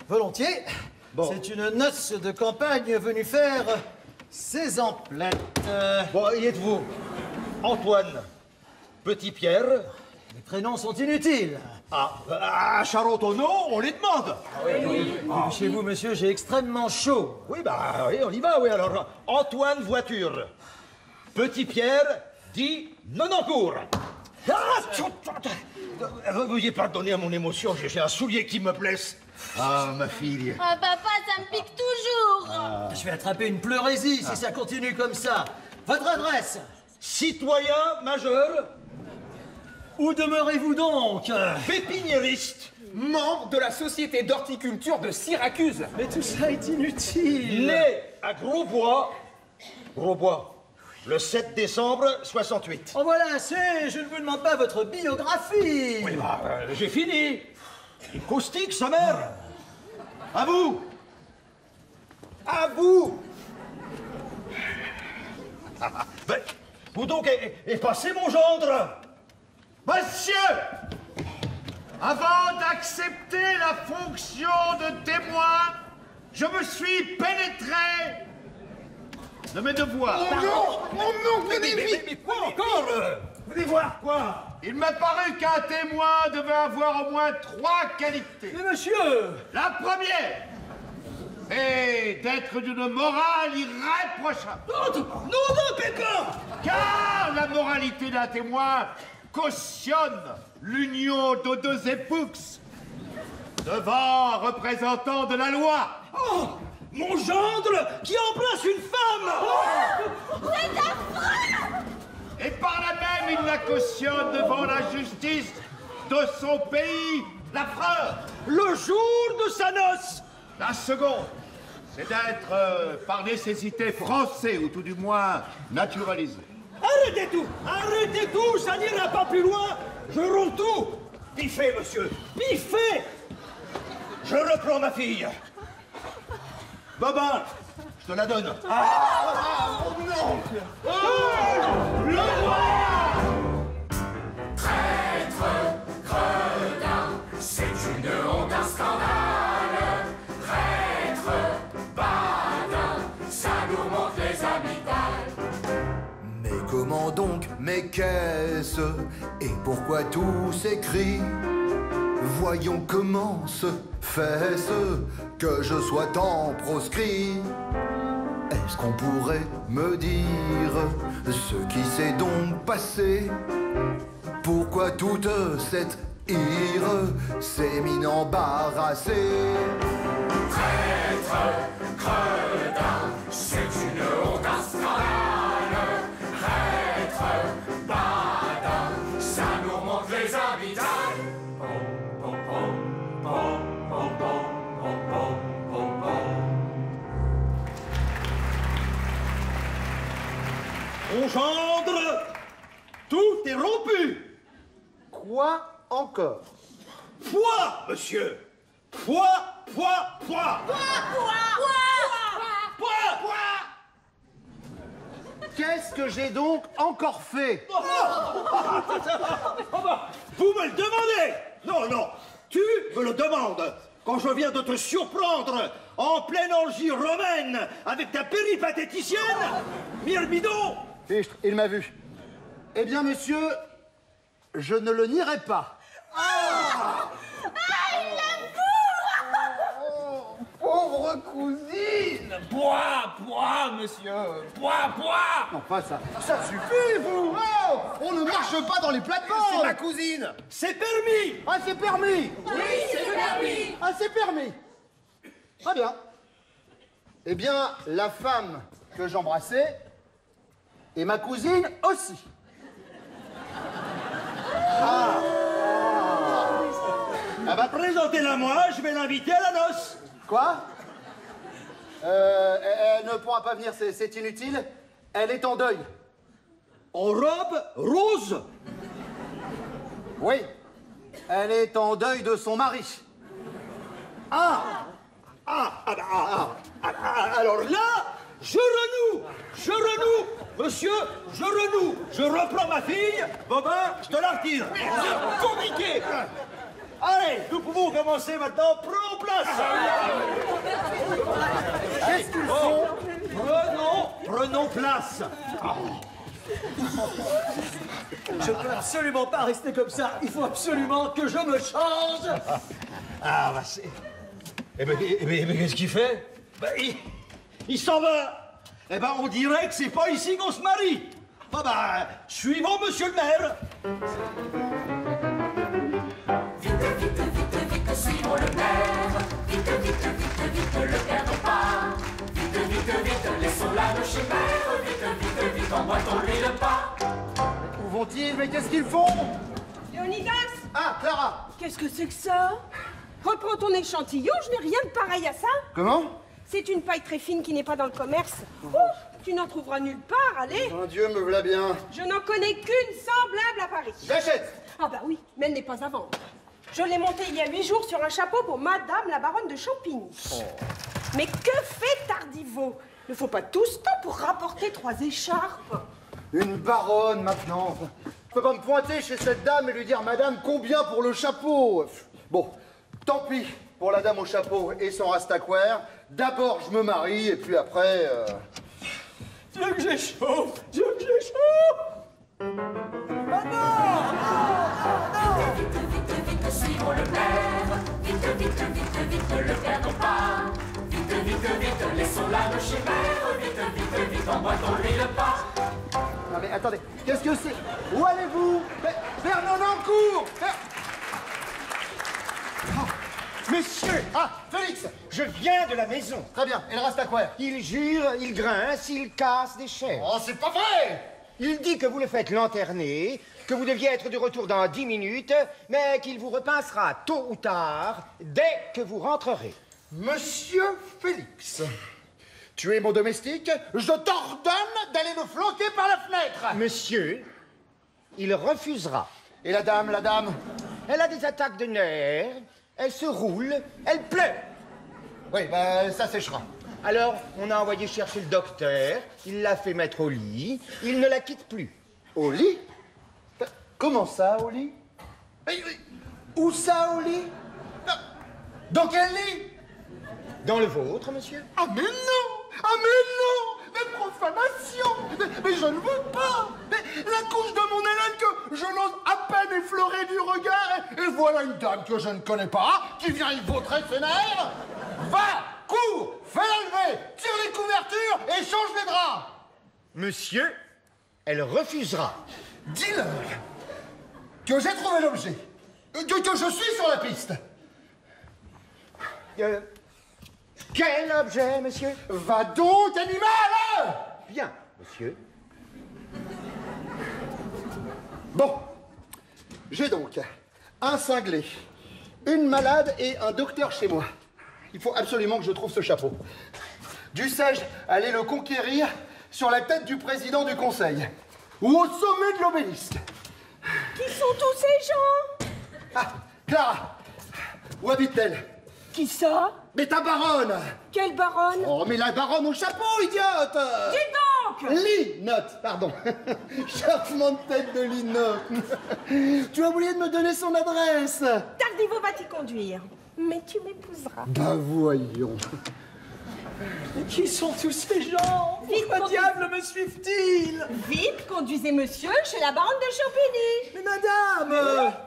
Volontiers. Bon. C'est une noce de campagne venue faire ses emplettes. Bon, y êtes-vous? Antoine, Petit Pierre. Les prénoms sont inutiles. À Charentonneau, on les demande. Chez vous, monsieur, j'ai extrêmement chaud. Oui, bah oui, on y va, oui. Alors, Antoine Voiture. Petit Pierre, dit Nonancourt. Veuillez pardonner à mon émotion, j'ai un soulier qui me blesse. Ah, ma fille. Ah, papa, ça me pique toujours. Je vais attraper une pleurésie si ça continue comme ça. Votre adresse? Citoyen majeur. Où demeurez-vous donc? Pépiniériste. Membre de la Société d'horticulture de Syracuse. Mais tout ça est inutile. Né à Grosbois. Grosbois. Le 7 décembre 68. En voilà assez, je ne vous demande pas votre biographie. Oui, bah, j'ai fini. Il caustique, sa mère. À vous. À vous. Ben, vous donc est passé, mon gendre. Monsieur, avant d'accepter la fonction de témoin, je me suis pénétré de mes devoirs. Mon nom, mais quoi encore? Vous voulez voir quoi? Il m'a paru qu'un témoin devait avoir au moins 3 qualités. Mais monsieur! La première est d'être d'une morale irréprochable. Non, Pépin! Car la moralité d'un témoin cautionne l'union de 2 époux devant un représentant de la loi. Oh! Mon gendre qui embrasse une femme! C'est affreux! Et par là même, il la cautionne devant la justice de son pays, la preuve. Le jour de sa noce! La seconde, c'est d'être par nécessité français, ou tout du moins naturalisé. Arrêtez tout, ça n'ira pas plus loin. Je romps tout. Piffez, monsieur, piffez. Je reprends ma fille. Bobin, je te la donne. Mon oncle. Le roi. Traître, gredin, c'est une honte, un scandale. Traître, badin, ça nous remonte les amygdales. Mais comment donc, mais qu'est-ce? Et pourquoi tous ces cris? Voyons comment se fait-ce que je sois tant proscrit. Est-ce qu'on pourrait me dire ce qui s'est donc passé? Pourquoi toute cette ire s'est mine embarrassée? Traître, gredin, c'est une honte, un scandale. Traître, badin, ça nous remonte les amygdales. Mon gendre, tout est rompu. Quoi encore? Foi, monsieur. Foi. Qu'est-ce que j'ai donc encore fait? Vous me le demandez? Non, tu me le demandes. Quand je viens de te surprendre en pleine orgie romaine avec ta péripatéticienne, Myrmidon. Fichtre, il m'a vu. Eh bien, monsieur, je ne le nierai pas. Il l'aime Pauvre cousine! Bois, monsieur. Bois. Enfin, ça suffit, vous! Oh, on ne marche pas dans les plates-bandes! C'est ma cousine! C'est permis! Ah, c'est permis! Oui, c'est permis! Ah, c'est permis! Très bien. Eh bien, la femme que j'embrassais et ma cousine aussi. Ah bah, présentez-la moi, je vais l'inviter à la noce. Quoi? Elle ne pourra pas venir, c'est inutile. Elle est en deuil. En robe rose? Oui. Elle est en deuil de son mari. Alors là, je renoue, monsieur, je renoue, je reprends ma fille, Bobin, je te la retire. C'est compliqué. Allez, nous pouvons commencer maintenant, prenons place. Qu'est-ce qu'ils font? Prenons place. Je ne peux absolument pas rester comme ça, il faut absolument que je me change. Ah, bah c'est... Eh ben, qu'est-ce qu'il fait? Ben, il s'en va. Eh ben, on dirait que c'est pas ici qu'on se marie. Ah ben, suivons monsieur le maire. Vite, suivons le maire. Vite, le perdons pas. Vite, laissons-la nos chimères. Vite, emboîtons-lui le pas. Où vont-ils? Mais qu'est-ce qu'ils font? Léonidas! Ah, Clara! Qu'est-ce que c'est que ça? Reprends ton échantillon, je n'ai rien de pareil à ça. Comment? C'est une paille très fine qui n'est pas dans le commerce. Oh, tu n'en trouveras nulle part, allez. Mon Dieu, me voilà bien. Je n'en connais qu'une semblable à Paris. J'achète. Ah bah oui, mais elle n'est pas à vendre. Je l'ai montée il y a 8 jours sur un chapeau pour Madame la baronne de Champigny. Oh. Mais que fait Tardivot? Il ne faut pas tout ce temps pour rapporter 3 écharpes. Une baronne, maintenant. Je peux pas me pointer chez cette dame et lui dire, Madame, combien pour le chapeau? Bon, tant pis pour la dame au chapeau et son rastaquaire. D'abord, je me marie, et puis après... Dieu que j'ai chaud! Dieu que j'ai chaud! Ah non! Vite, suivons le maire. Vite, le perdons pas. Vite, laissons-la nos chimères. Vite, emboîtons-lui le pas. Non mais attendez, qu'est-ce que c'est? Où allez-vous? Vers Nonancourt! Monsieur! Ah, Félix! Je viens de la maison. Très bien, et le rastaquaire? Il jure, il grince, il casse des chaises. Oh, c'est pas vrai! Il dit que vous le faites lanterner, que vous deviez être de retour dans 10 minutes, mais qu'il vous repincera tôt ou tard, dès que vous rentrerez. Monsieur Félix, tu es mon domestique, je t'ordonne d'aller le flanquer par la fenêtre. Monsieur, il refusera. Et la dame, Elle a des attaques de nerfs, elle se roule, elle pleure. Oui, ben ça séchera. Alors, on a envoyé chercher le docteur, il l'a fait mettre au lit, il ne la quitte plus. Au lit? Comment ça, au lit? Où ça, au lit? Dans quel lit? Dans le vôtre, monsieur? Ah mais non! Ah mais non! Mais profanation! Mais je ne veux pas! Mais la couche de mon Hélène que je n'ose à peine effleurer du regard et voilà une dame que je ne connais pas qui vient y vautrer ses nerfs! Va! Cours! Fais-la lever! Tire les couvertures et change les draps! Monsieur, elle refusera. Dis-leur que j'ai trouvé l'objet, que je suis sur la piste. Quel objet, monsieur? Va donc, animal! Bien, monsieur. Bon, j'ai donc un cinglé, une malade et un docteur chez moi. Il faut absolument que je trouve ce chapeau. Dussé-je aller le conquérir sur la tête du président du conseil ou au sommet de l'obélisque? Qui sont tous ces gens? Ah, Clara, où habite-t-elle? Qui ça? Mais ta baronne! Quelle baronne? Oh, mais la baronne au chapeau, idiote! Dis donc! Linotte, pardon. Charmante tête de Linotte. Tu as oublié de me donner son adresse. Tardivot va t'y conduire. Mais tu m'épouseras. Bah voyons. Qui sont tous ces gens? Pourquoi diable me suivent-ils? Vite, conduisez monsieur chez la baronne de Champigny. Mais madame!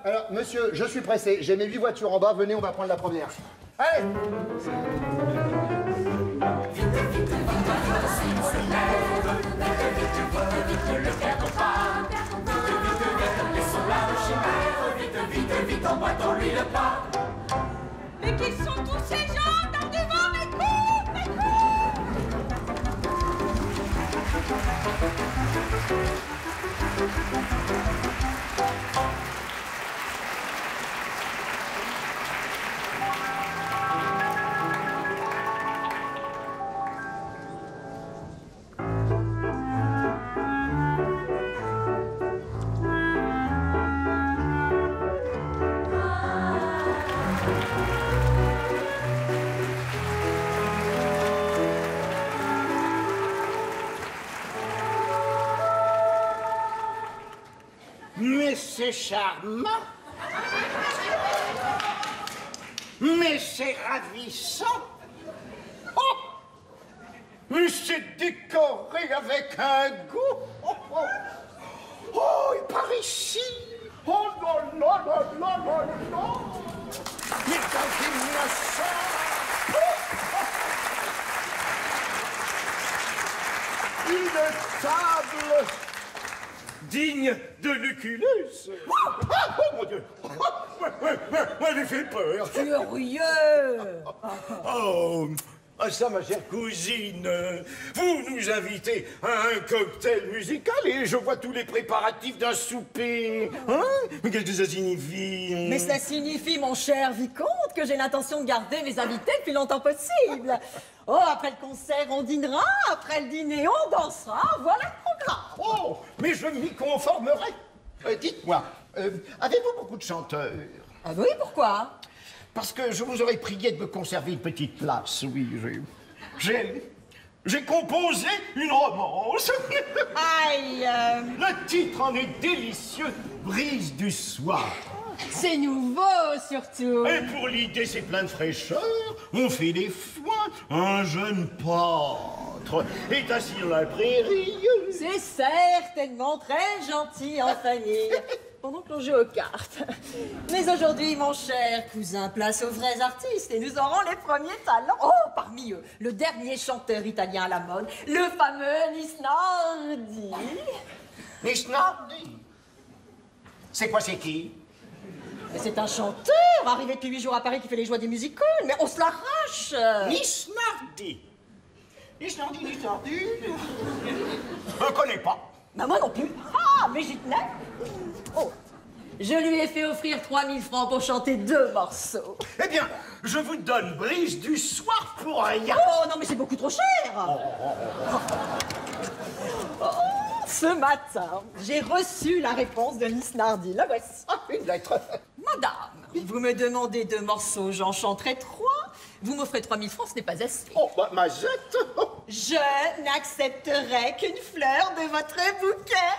Alors, monsieur, je suis pressé. J'ai mes 8 voitures en bas. Venez, on va prendre la première. Allez! Vite, emboîtons-lui le pas. Mais qui sont tous ces gens? Tardivot, mes coups! Mes Mais c'est charmant. Mais c'est ravissant. Oh! Mais c'est décoré avec un goût. Oh, oh. Oh, et par ici. Oh non, non, non, non, non, non. Mais regardez-moi ça. Oh, oh. Une table digne de Lucullus. Oh mon Dieu. Moi, j'ai fait peur. Furieux. Oh, ça, ma chère cousine, vous nous invitez à un cocktail musical et je vois tous les préparatifs d'un souper. Hein? Mais qu'est-ce que ça signifie? Mais ça signifie, mon cher vicomte, que j'ai l'intention de garder mes invités le plus longtemps possible. Oh, après le concert, on dînera, après le dîner, on dansera, voilà le programme. Oh, mais je m'y conformerai. Dites-moi, avez-vous beaucoup de chanteurs? Ah oui, pourquoi? Parce que je vous aurais prié de me conserver une petite place, oui. J'ai composé une romance. Aïe! Le titre en est délicieux, Brise du soir. C'est nouveau, surtout. Et pour l'idée, c'est plein de fraîcheur. On fait des foins. Un jeune pâtre est assis dans la prairie. C'est certainement très gentil en famille, pendant que l'on joue aux cartes. Mais aujourd'hui, mon cher cousin, place aux vrais artistes et nous aurons les premiers talents. Oh, parmi eux, le dernier chanteur italien à la mode, le fameux Nisnardi. Nisnardi? C'est quoi, c'est qui? Mais c'est un chanteur, arrivé depuis 8 jours à Paris, qui fait les joies des music halls, mais on se l'arrache. Nisnardi? Nisnardi? Je ne connais pas. Bah moi non plus. Ah, mais j'y tenais. Oh, je lui ai fait offrir 3000 francs pour chanter 2 morceaux. Eh bien, je vous donne Brise du soir pour rien. Oh non, mais c'est beaucoup trop cher. Oh, ce matin, j'ai reçu la réponse de Nisnardi. La voici. Une lettre. Madame, vous me demandez 2 morceaux, j'en chanterai 3. Vous m'offrez 3000 francs, ce n'est pas assez. Oh, bah, Mazette. Je n'accepterai qu'une fleur de votre bouquet.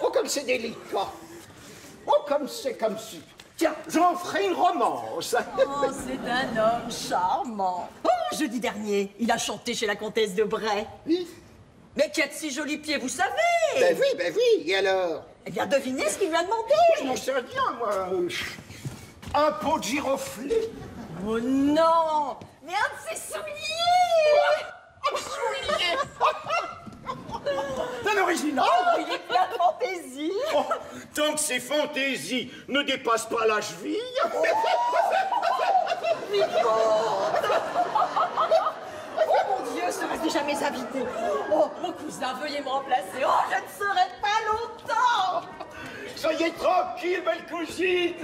Oh, comme c'est délicat. Oh, comme c'est comme si. Tiens, j'en ferai une romance. Oh, c'est un homme charmant. Oh, jeudi dernier, il a chanté chez la comtesse de Bray. Oui. Mais qui a de si jolis pieds, vous savez. Ben oui, et alors? Eh bien, devinez ce qu'il lui a demandé. Je m'en sais rien, moi. Un pot de giroflée. Oh non! Mais un de ses souliers! Un soulier! C'est original! Oh, il est plein de fantaisie! Oh, tant que ces fantaisies ne dépassent pas la cheville... Oh mon Dieu, serait-ce déjà mes invités? Oh, mon cousin, veuillez me remplacer. Oh, je ne serai pas longtemps! Soyez tranquille, belle cousine!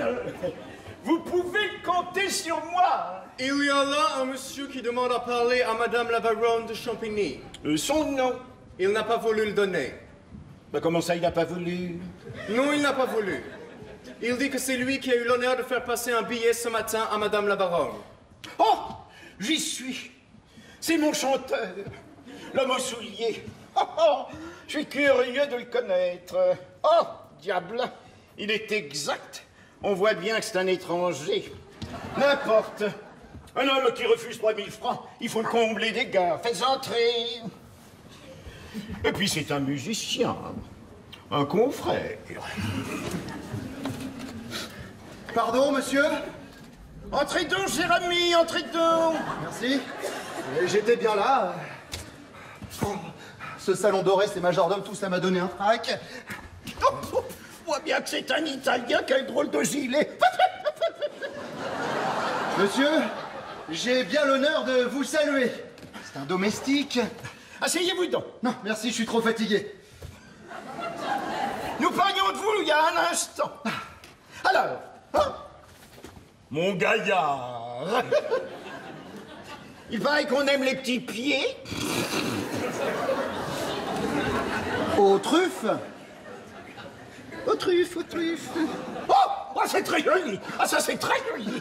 Vous pouvez compter sur moi. Il y a là un monsieur qui demande à parler à Madame la baronne de Champigny. Son nom? Il n'a pas voulu le donner. Ben comment ça, il n'a pas voulu? Non, il n'a pas voulu. Il dit que c'est lui qui a eu l'honneur de faire passer un billet ce matin à Madame la baronne. Oh, j'y suis. C'est mon chanteur, l'homme aux souliers. Oh, oh, je suis curieux de le connaître. Oh, diable, il est exact. On voit bien que c'est un étranger. N'importe. Un homme qui refuse 3000 francs, il faut le combler des gars. Faites entrer. Et puis c'est un musicien, un confrère. Pardon, monsieur? Entrez donc, cher ami, entrez donc. Merci. J'étais bien là. Oh, ce salon doré, ces majordomes, tout ça m'a donné un frac. Oh, on voit bien que c'est un Italien qui a un drôle de gilet. Monsieur, j'ai bien l'honneur de vous saluer. C'est un domestique. Asseyez-vous donc. Non, merci, je suis trop fatigué. Nous parlions de vous il y a un instant. Alors, hein? Mon gaillard. Il paraît qu'on aime les petits pieds. Aux truffes? Aux truffes, aux truffes. Oh! oh, c'est très joli. Ah, ça, c'est très joli.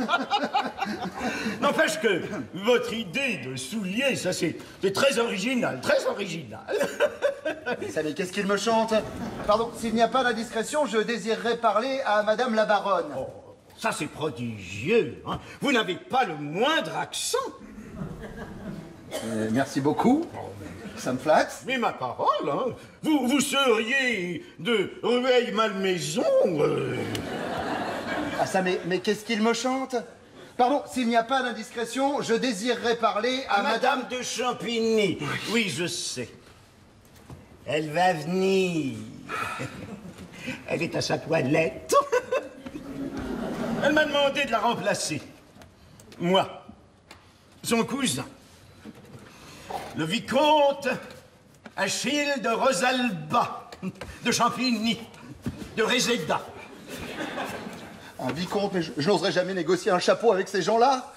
N'empêche que votre idée de soulier, ça, c'est très original, très original. Vous savez, qu'est-ce qu'il me chante? Pardon, s'il n'y a pas d'indiscrétion, je désirerais parler à Madame la Baronne. Oh, ça, c'est prodigieux. Hein. Vous n'avez pas le moindre accent. Merci beaucoup. Ça me flatte. Mais ma parole, hein, vous seriez de Rueil-Malmaison. Ah ça, mais qu'est-ce qu'il me chante? Pardon, s'il n'y a pas d'indiscrétion, je désirerais parler à Madame de Champigny. Oui, je sais. Elle va venir. Elle est à sa toilette. Elle m'a demandé de la remplacer. Moi, son cousin. Le vicomte Achille de Rosalba, de Champigny, de Réséda. Un vicomte, mais je n'oserais jamais négocier un chapeau avec ces gens-là.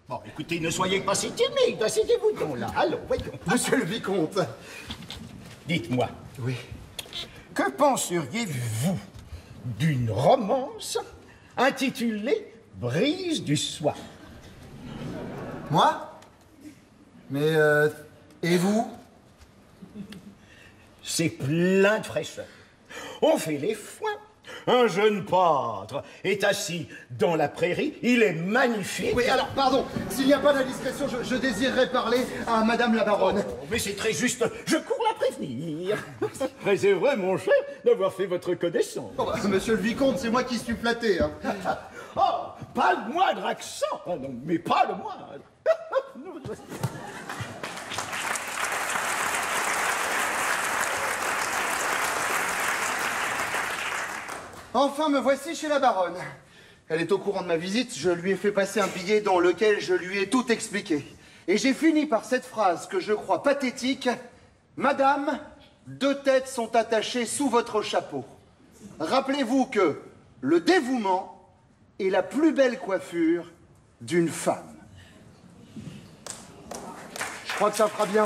Bon, écoutez, ne soyez pas si timide, asseyez-vous donc là. Allons, voyons. Monsieur le vicomte. Dites-moi. Oui. Que penseriez-vous d'une romance intitulée Brise du soir? Moi? Mais, et vous? C'est plein de fraîcheur. On fait les foins. Un jeune pâtre est assis dans la prairie. Il est magnifique. Oui, alors, pardon, s'il n'y a pas d'indiscrétion, je désirerais parler à Madame la Baronne. Oh, mais c'est très juste. Je cours la prévenir. Très heureux, mon cher, d'avoir fait votre connaissance. Oh, bah, monsieur le vicomte, c'est moi qui suis flatté. Hein. Oh, pas le moindre accent. Oh, non, mais pas le moindre. Enfin, me voici chez la Baronne. Elle est au courant de ma visite, je lui ai fait passer un billet dans lequel je lui ai tout expliqué. Et j'ai fini par cette phrase que je crois pathétique. Madame, 2 têtes sont attachées sous votre chapeau. Rappelez-vous que le dévouement est la plus belle coiffure d'une femme. Je crois que ça fera bien.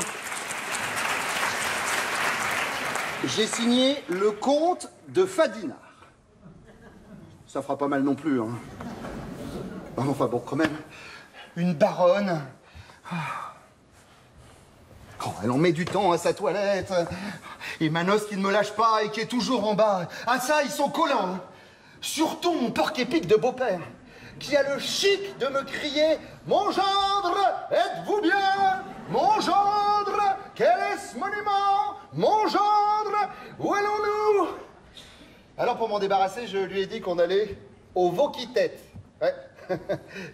J'ai signé le comte de Fadinard. Ça fera pas mal non plus, hein. Enfin bon, quand même. Une baronne. Oh, elle en met du temps à sa toilette. Et Manos qui ne me lâche pas et qui est toujours en bas. Ah ça, ils sont collants. Hein. Surtout mon porc-épic de beau-père, qui a le chic de me crier « Mon gendre, êtes-vous bien? Mon gendre, quel est ce monument? Mon gendre, où allons-nous » Alors pour m'en débarrasser, je lui ai dit qu'on allait au Vauquitette. Ouais.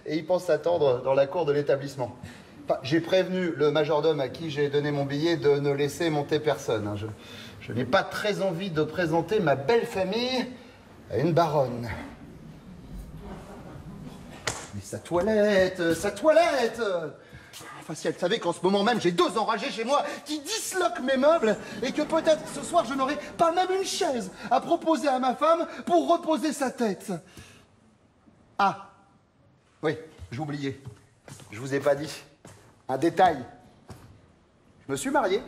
Et il pense s'attendre dans la cour de l'établissement. Enfin, j'ai prévenu le majordome à qui j'ai donné mon billet de ne laisser monter personne. Hein. Je n'ai pas très envie de présenter ma belle famille à une baronne. Mais sa toilette, sa toilette! Enfin, si elle savait qu'en ce moment même, j'ai 2 enragés chez moi qui disloquent mes meubles et que peut-être ce soir, je n'aurai pas même une chaise à proposer à ma femme pour reposer sa tête. Ah, oui, j'ai oublié. Je vous ai pas dit. Un détail. Je me suis marié.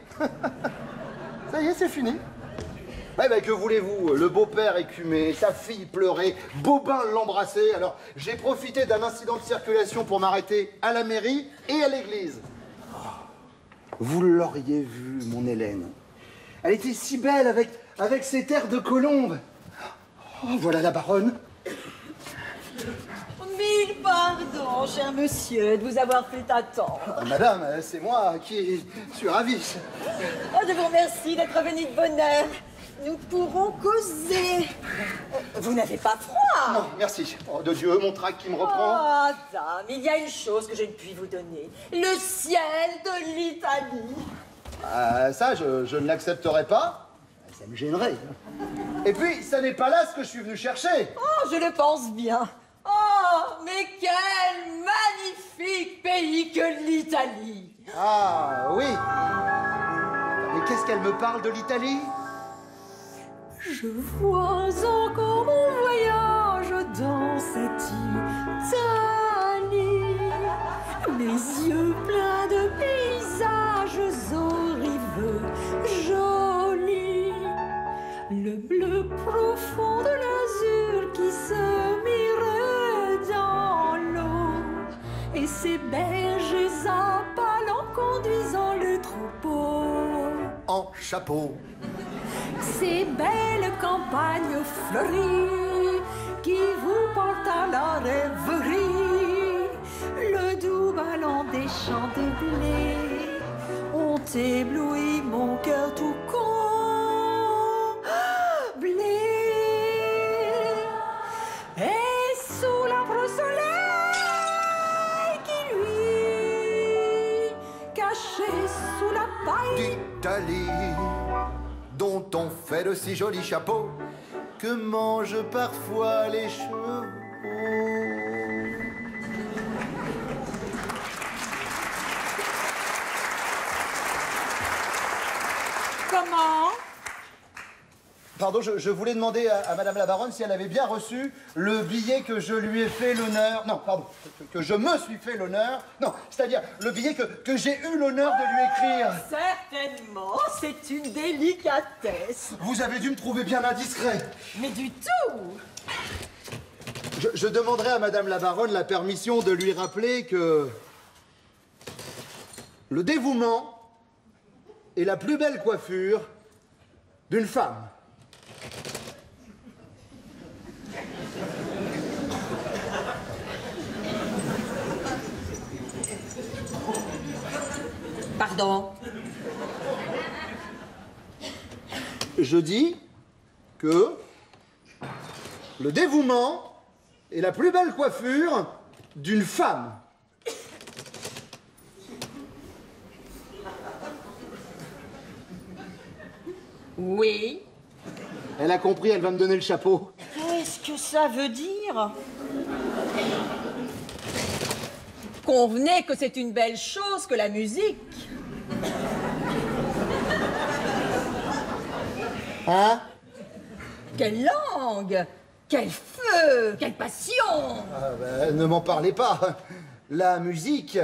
Ça y est, c'est fini. Eh ben, que voulez-vous? Le beau-père écumé, sa fille pleurait, Bobin l'embrassait. Alors, j'ai profité d'un incident de circulation pour m'arrêter à la mairie et à l'église. Vous l'auriez vu, mon Hélène. Elle était si belle avec ses terres de colombe. Oh, voilà la baronne. Mille pardons, cher monsieur, de vous avoir fait attendre. Madame, c'est moi qui suis ravi. Oh, je vous remercie d'être venu de bonne heure. Nous pourrons causer. Vous n'avez pas froid? Non, merci. Oh, de Dieu, mon trac qui me reprend. Oh, dame, il y a une chose que je ne puis vous donner. Le ciel de l'Italie. Ça, je ne l'accepterai pas. Ça me gênerait. Et puis, ça n'est pas là ce que je suis venu chercher. Oh, je le pense bien. Oh, mais quel magnifique pays que l'Italie. Ah, oui. Mais qu'est-ce qu'elle me parle de l'Italie? Je vois encore mon voyage dans cette Italie, mes yeux pleins de paysages aux rives jolies, le bleu profond de l'azur qui se ces bergers à pâle en conduisant le troupeau. En chapeau. Ces belles campagnes fleuries qui vous portent à la rêverie. Le doux ballon des champs de blé ont ébloui mon cœur tout comblé. Et sous l'arbre soleil qui lui cachait sous la paille d'Italie, dont on fait de si jolis chapeaux que mangent parfois les chevaux. Comment? Pardon, je voulais demander à Madame la Baronne si elle avait bien reçu le billet que je lui ai fait l'honneur... Non, pardon, que je me suis fait l'honneur... Non, c'est-à-dire le billet que j'ai eu l'honneur de lui écrire. Certainement, c'est une délicatesse. Vous avez dû me trouver bien indiscret. Mais du tout. Je demanderai à Madame la Baronne la permission de lui rappeler que... le dévouement est la plus belle coiffure d'une femme. Pardon? Je dis que le dévouement est la plus belle coiffure d'une femme. Oui. Elle a compris, elle va me donner le chapeau. Qu'est-ce que ça veut dire? Convenez que c'est une belle chose que la musique. Hein? Quelle langue! Quel feu! Quelle passion! Ah ben, ne m'en parlez pas. La musique...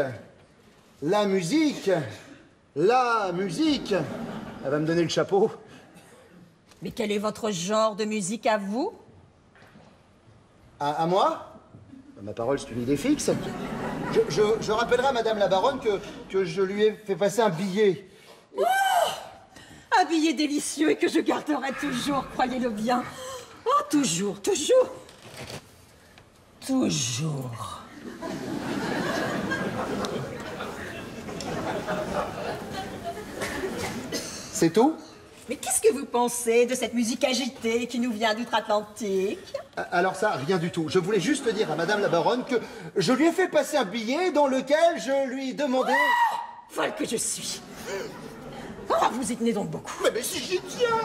La musique... La musique... Elle va me donner le chapeau. Mais quel est votre genre de musique à vous? À moi? Ma parole, c'est une idée fixe. Je rappellerai à Madame la Baronne que je lui ai fait passer un billet. Oh, un billet délicieux et que je garderai toujours, croyez-le bien. Oh, toujours, toujours. Toujours. C'est tout? Mais qu'est-ce que vous pensez de cette musique agitée qui nous vient d'outre-Atlantique? Alors ça, rien du tout. Je voulais juste dire à Madame la Baronne que je lui ai fait passer un billet dans lequel je lui demandais... Oh, folle que je suis. Oh, vous y tenez donc beaucoup. Mais si j'y tiens.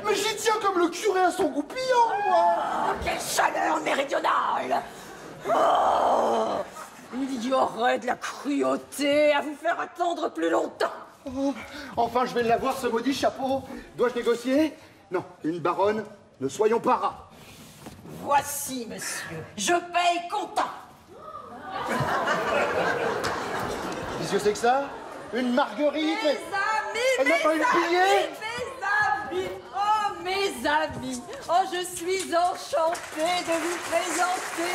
Mais j'y tiens comme le curé à son goupillon, moi. Oh, quelle chaleur méridionale. Oh, il y aurait de la cruauté à vous faire attendre plus longtemps. Oh, enfin, je vais l'avoir, ce maudit chapeau. Dois-je négocier? Non, une baronne, ne soyons pas rats. Voici, monsieur. Je paye comptant. Qu'est-ce que c'est que ça? Une marguerite? Mes amis, elle n'a pas eu le billet? mes amis, oh mes amis, oh je suis enchantée de vous présenter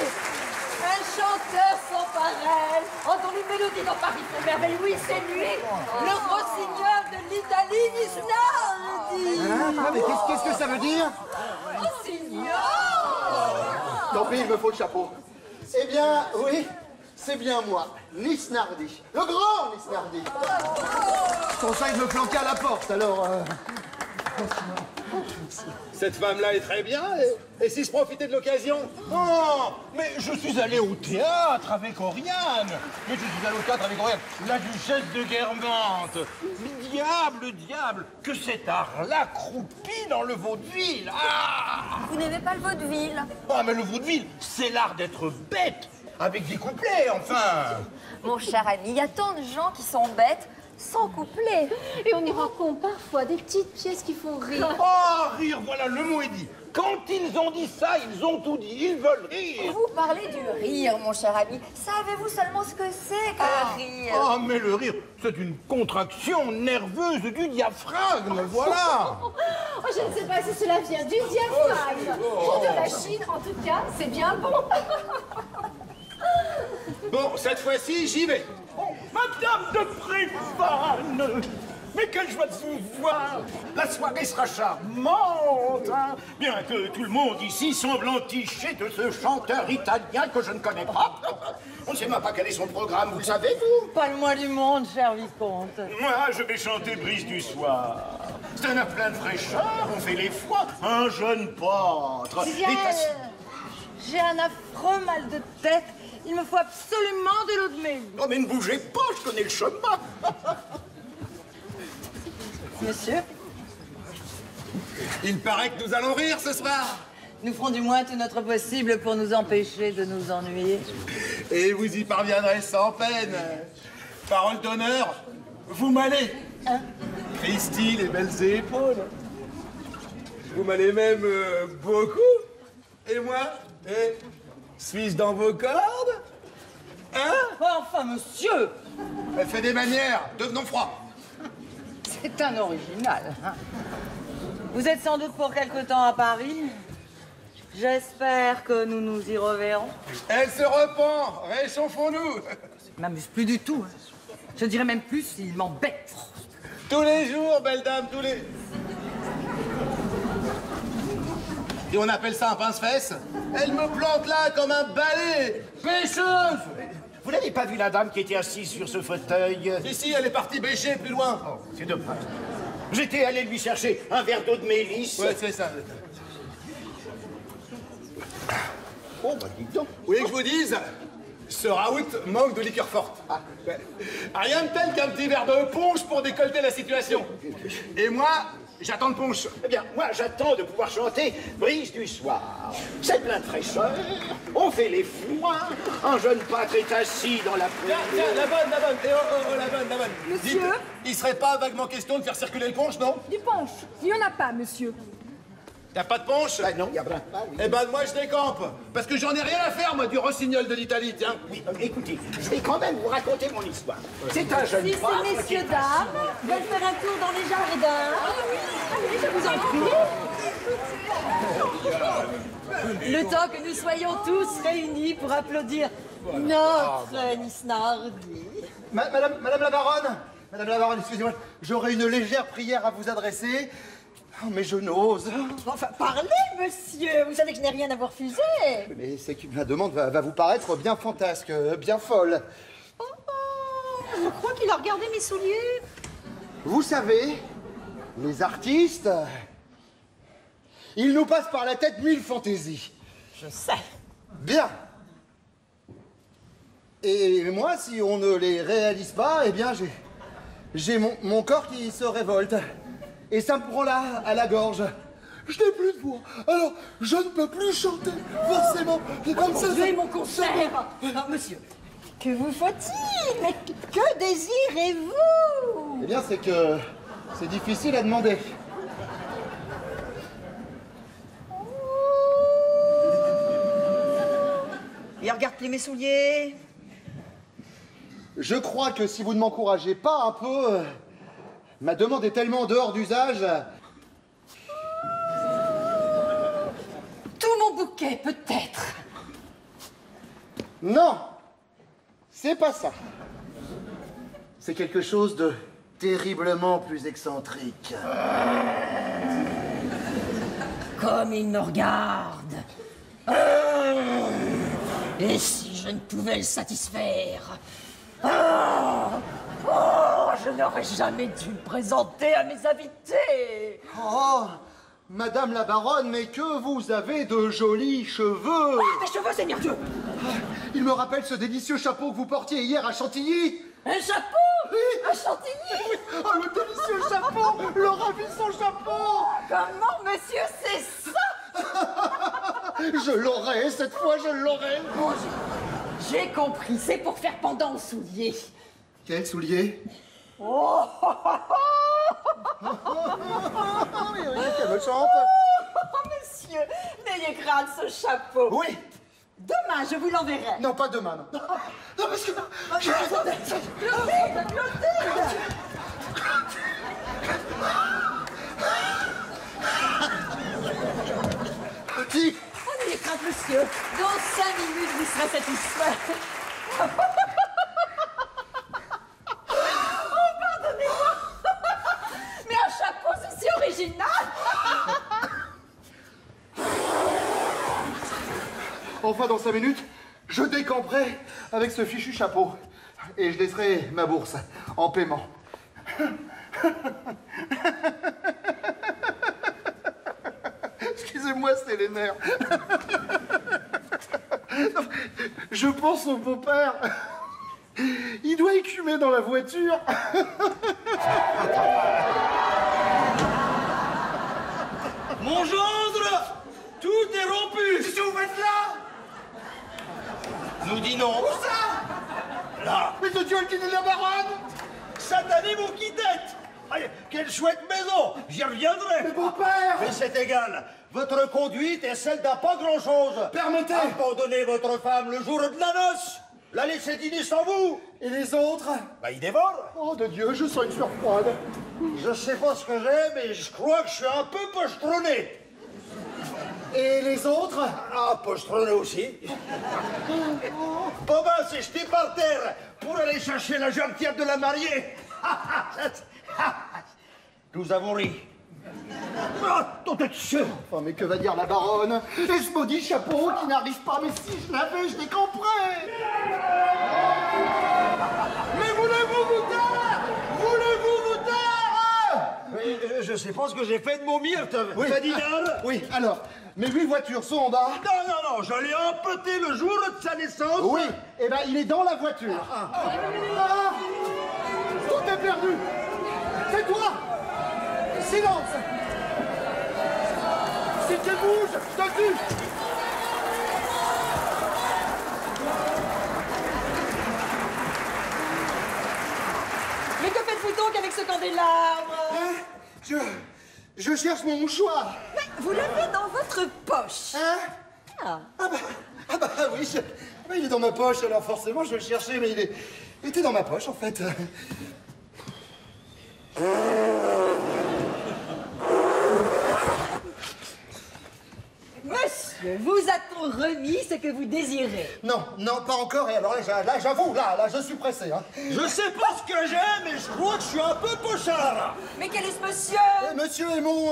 un chanteur sans pareil, oh dont les mélodies dans Paris font merveille, oui c'est lui, le rossignol de l'Italie, Nisnardi. Hein? Mais qu'est-ce que ça veut dire? Rossignol. Tant pis, il me faut le chapeau. Eh bien, oui. C'est bien moi, Nisnardi, le grand Nisnardi. Je conseille de me planquer à la porte, alors... Cette femme-là est très bien, et si je profitais de l'occasion? Oh, mais je suis allé au théâtre avec Oriane. Mais je suis allé au théâtre avec Oriane, la duchesse de Guermantes. Diable, que cet art-là croupit dans le vaudeville. Ah! Vous n'aimez pas le vaudeville? Ah, mais le vaudeville, c'est l'art d'être bête. Avec des couplets, enfin. Mon cher ami, il y a tant de gens qui sont bêtes sans couplet. Et on y raconte parfois des petites pièces qui font rire. Oh, rire, voilà, le mot est dit. Quand ils ont dit ça, ils ont tout dit. Ils veulent rire. Vous parlez du rire, mon cher ami. Savez-vous seulement ce que c'est que le rire? Ah, mais le rire, c'est une contraction nerveuse du diaphragme, voilà. Oh, je ne sais pas si cela vient du diaphragme ou de la Chine. En tout cas, c'est bien bon. Bon, cette fois-ci, j'y vais. Oh, Madame de Prévannes, mais quelle joie de vous voir! La soirée sera charmante, hein? Bien que tout le monde ici semble entiché de ce chanteur italien que je ne connais pas. On ne sait même pas quel est son programme, vous le savez, vous? Pas le moins du monde, cher vicomte. Moi, je vais chanter Brise du soir. C'est un air plein de fraîcheur, on fait les foies, un jeune pâtre. J'ai un affreux mal de tête. Il me faut absolument de l'eau de Mélie. Oh, mais ne bougez pas, je connais le chemin. Monsieur? Il paraît que nous allons rire ce soir. Nous ferons du moins tout notre possible pour nous empêcher de nous ennuyer. Et vous y parviendrez sans peine. Parole d'honneur, vous m'allez. Hein? Christy, les belles épaules. Vous m'allez même beaucoup. Et moi, suis-je dans vos cordes? Hein? Enfin, monsieur! Faites des manières, devenons froids. C'est un original. Hein? Vous êtes sans doute pour quelque temps à Paris. J'espère que nous nous y reverrons. Elle se repent, réchauffons-nous. Il m'amuse plus du tout. Hein. Je dirais même plus, il m'embête. Tous les jours, belle dame, tous les... Et on appelle ça un pince-fesse? Elle me plante là comme un balai. Pêcheuse! Vous n'avez pas vu la dame qui était assise sur ce fauteuil? Ici, elle est partie bêcher plus loin. Oh, c'est dommage. J'étais allé lui chercher un verre d'eau de mélisse. Ouais, c'est ça. Oh, bah dites donc. Vous voulez que je vous dise? Ce raout manque de liqueur forte. Ah. Ouais. Rien de tel qu'un petit verre de punch pour décolleter la situation. Et moi, j'attends le punch. Eh bien, moi, j'attends de pouvoir chanter Brise du soir. C'est plein de fraîcheur, on fait les foins, un jeune pâtre est assis dans la pluie. Tiens, la bonne, la bonne. Monsieur? Dites, il serait pas vaguement question de faire circuler le punch, non? Du punch. Il n'y en a pas, monsieur. Y'a pas de punch? Ben non, il y a pas. Oui. Eh ben, moi, je décampe. Parce que j'en ai rien à faire, moi, du rossignol de l'Italie, tiens. Oui, écoutez, je vais quand même vous raconter mon histoire. C'est un jeune Si pâtre ces qui messieurs, est dames, veulent faire un tour dans les jardins. Allez, je vous en prie. Le temps que nous soyons tous réunis pour applaudir notre Nisnardi. Madame la baronne, excusez-moi, j'aurais une légère prière à vous adresser. Oh, mais je n'ose. Enfin, parlez, monsieur. Vous savez que je n'ai rien à vous refuser. Mais c'est que ma demande va vous paraître bien fantasque, bien folle. Je crois qu'il a regardé mes souliers. Vous savez, les artistes, ils nous passent par la tête 1000 fantaisies. Je sais. Bien. Et moi, si on ne les réalise pas, eh bien, j'ai mon corps qui se révolte. Et ça me prend là, à la gorge. Je n'ai plus de voix, alors je ne peux plus chanter, forcément. Et comme ça, Dieu, mon concert. Non, monsieur, que vous faut-il? Mais que désirez-vous? Eh bien, c'est que c'est difficile à demander. Et regarde plus mes souliers. Je crois que si vous ne m'encouragez pas un peu, ma demande est tellement dehors d'usage. Tout mon bouquet, peut-être. Non, c'est pas ça. C'est quelque chose de terriblement plus excentrique. Comme il me regarde. Et si je ne pouvais le satisfaire? Je n'aurais jamais dû me présenter à mes invités. Oh, Madame la baronne, mais que vous avez de jolis cheveux! Ah, mes cheveux, Seigneur Dieu! Il me rappelle ce délicieux chapeau que vous portiez hier à Chantilly. Un chapeau? Oui. À Chantilly? Oh, le délicieux chapeau! Le ravissant chapeau! Comment, monsieur, c'est ça? Je l'aurai, cette fois, je l'aurai! Bon, j'ai compris, c'est pour faire pendant aux souliers. Quel soulier? Oh, qu'elle me chante! monsieur, n'ayez crainte ce chapeau. Oui! Demain, je vous l'enverrai. Non, pas demain, non. Non, parce que... Clotilde, Clotilde! Petit! Oh, n'ayez crainte, monsieur. Dans 5 minutes, vous serez satisfait. Oh, pardonnez-moi. Mais un chapeau, c'est si original. Enfin, dans 5 minutes, je décamperai avec ce fichu chapeau. Et je laisserai ma bourse en paiement. Excusez-moi, c'est les nerfs. Je pense au beau-père. Il doit écumer dans la voiture. Mon gendre, tout est rompu. Qu'est-ce que vous faites là? Nous dînons. Où ça? Là. Mais de Dieu, le dîner de la baronne. Satané, mon quitette. Quelle chouette maison. J'y reviendrai. Mais beau-père. Mais c'est égal. Votre conduite est celle d'un pas grand-chose. Permettez. Abandonnez votre femme le jour de la noce. La laissez dîner sans vous. Et les autres? Bah, ils dévorent. Oh, de Dieu, je sens une sueur froide. Je sais pas ce que j'ai, mais je crois que je suis un peu pochetronné. Et les autres? Ah, pochetronné aussi. Bobin s'est jeté par terre pour aller chercher la jarretière de la mariée. Nous avons ri. Ah, ton tête sûre. Oh, mais que va dire la baronne? Et ce maudit chapeau qui n'arrive pas, mais si je l'avais, je décamperais. Mais voulez-vous vous taire? Voulez-vous vous taire? Je sais pas ce que j'ai fait de mon myrte, Oui. Ferdinand. Oui, alors, mes 8 voitures sont en bas. Non, non, non, je l'ai empoté le jour de sa naissance. Oui, et ben il est dans la voiture. Ah. Tout est perdu. C'est toi. Silence. Si tu bouges, je te tue. Mais que faites-vous donc avec ce candélabre? Hein? Je cherche mon mouchoir. Mais vous l'avez dans votre poche. Hein? Ah. Ah bah oui, il est dans ma poche, alors forcément je vais le chercher, mais il était dans ma poche en fait. Monsieur, vous a-t-on remis ce que vous désirez? Non, non, pas encore, et alors là j'avoue, là, je suis pressé. Hein. Je sais pas ce que j'ai, mais je crois que je suis un peu pochard. Mais quel est ce monsieur? Monsieur est mon...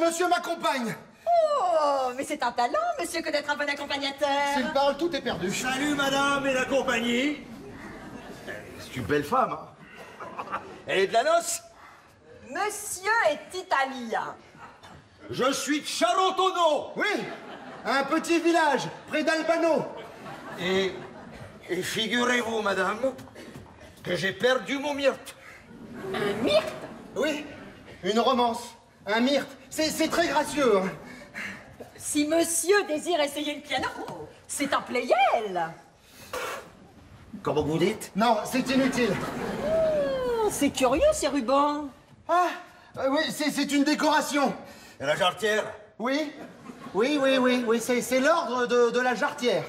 monsieur m'accompagne. Oh, mais c'est un talent, monsieur, que d'être un bon accompagnateur. S'il parle, tout est perdu. Salut, madame et la compagnie. C'est une belle femme, hein. Elle est de la noce? Monsieur est italien. Je suis de Charentonneau. Oui, un petit village, près d'Albano. Et figurez-vous, madame, que j'ai perdu mon myrte. Un myrte? Oui, une romance, un myrte. C'est très gracieux. Hein. Si monsieur désire essayer le piano, c'est un playel. Comment vous dites? Non, c'est inutile. C'est curieux, ces rubans. Ah, oui, c'est une décoration. Et la jarretière? Oui, c'est l'ordre de la jarretière.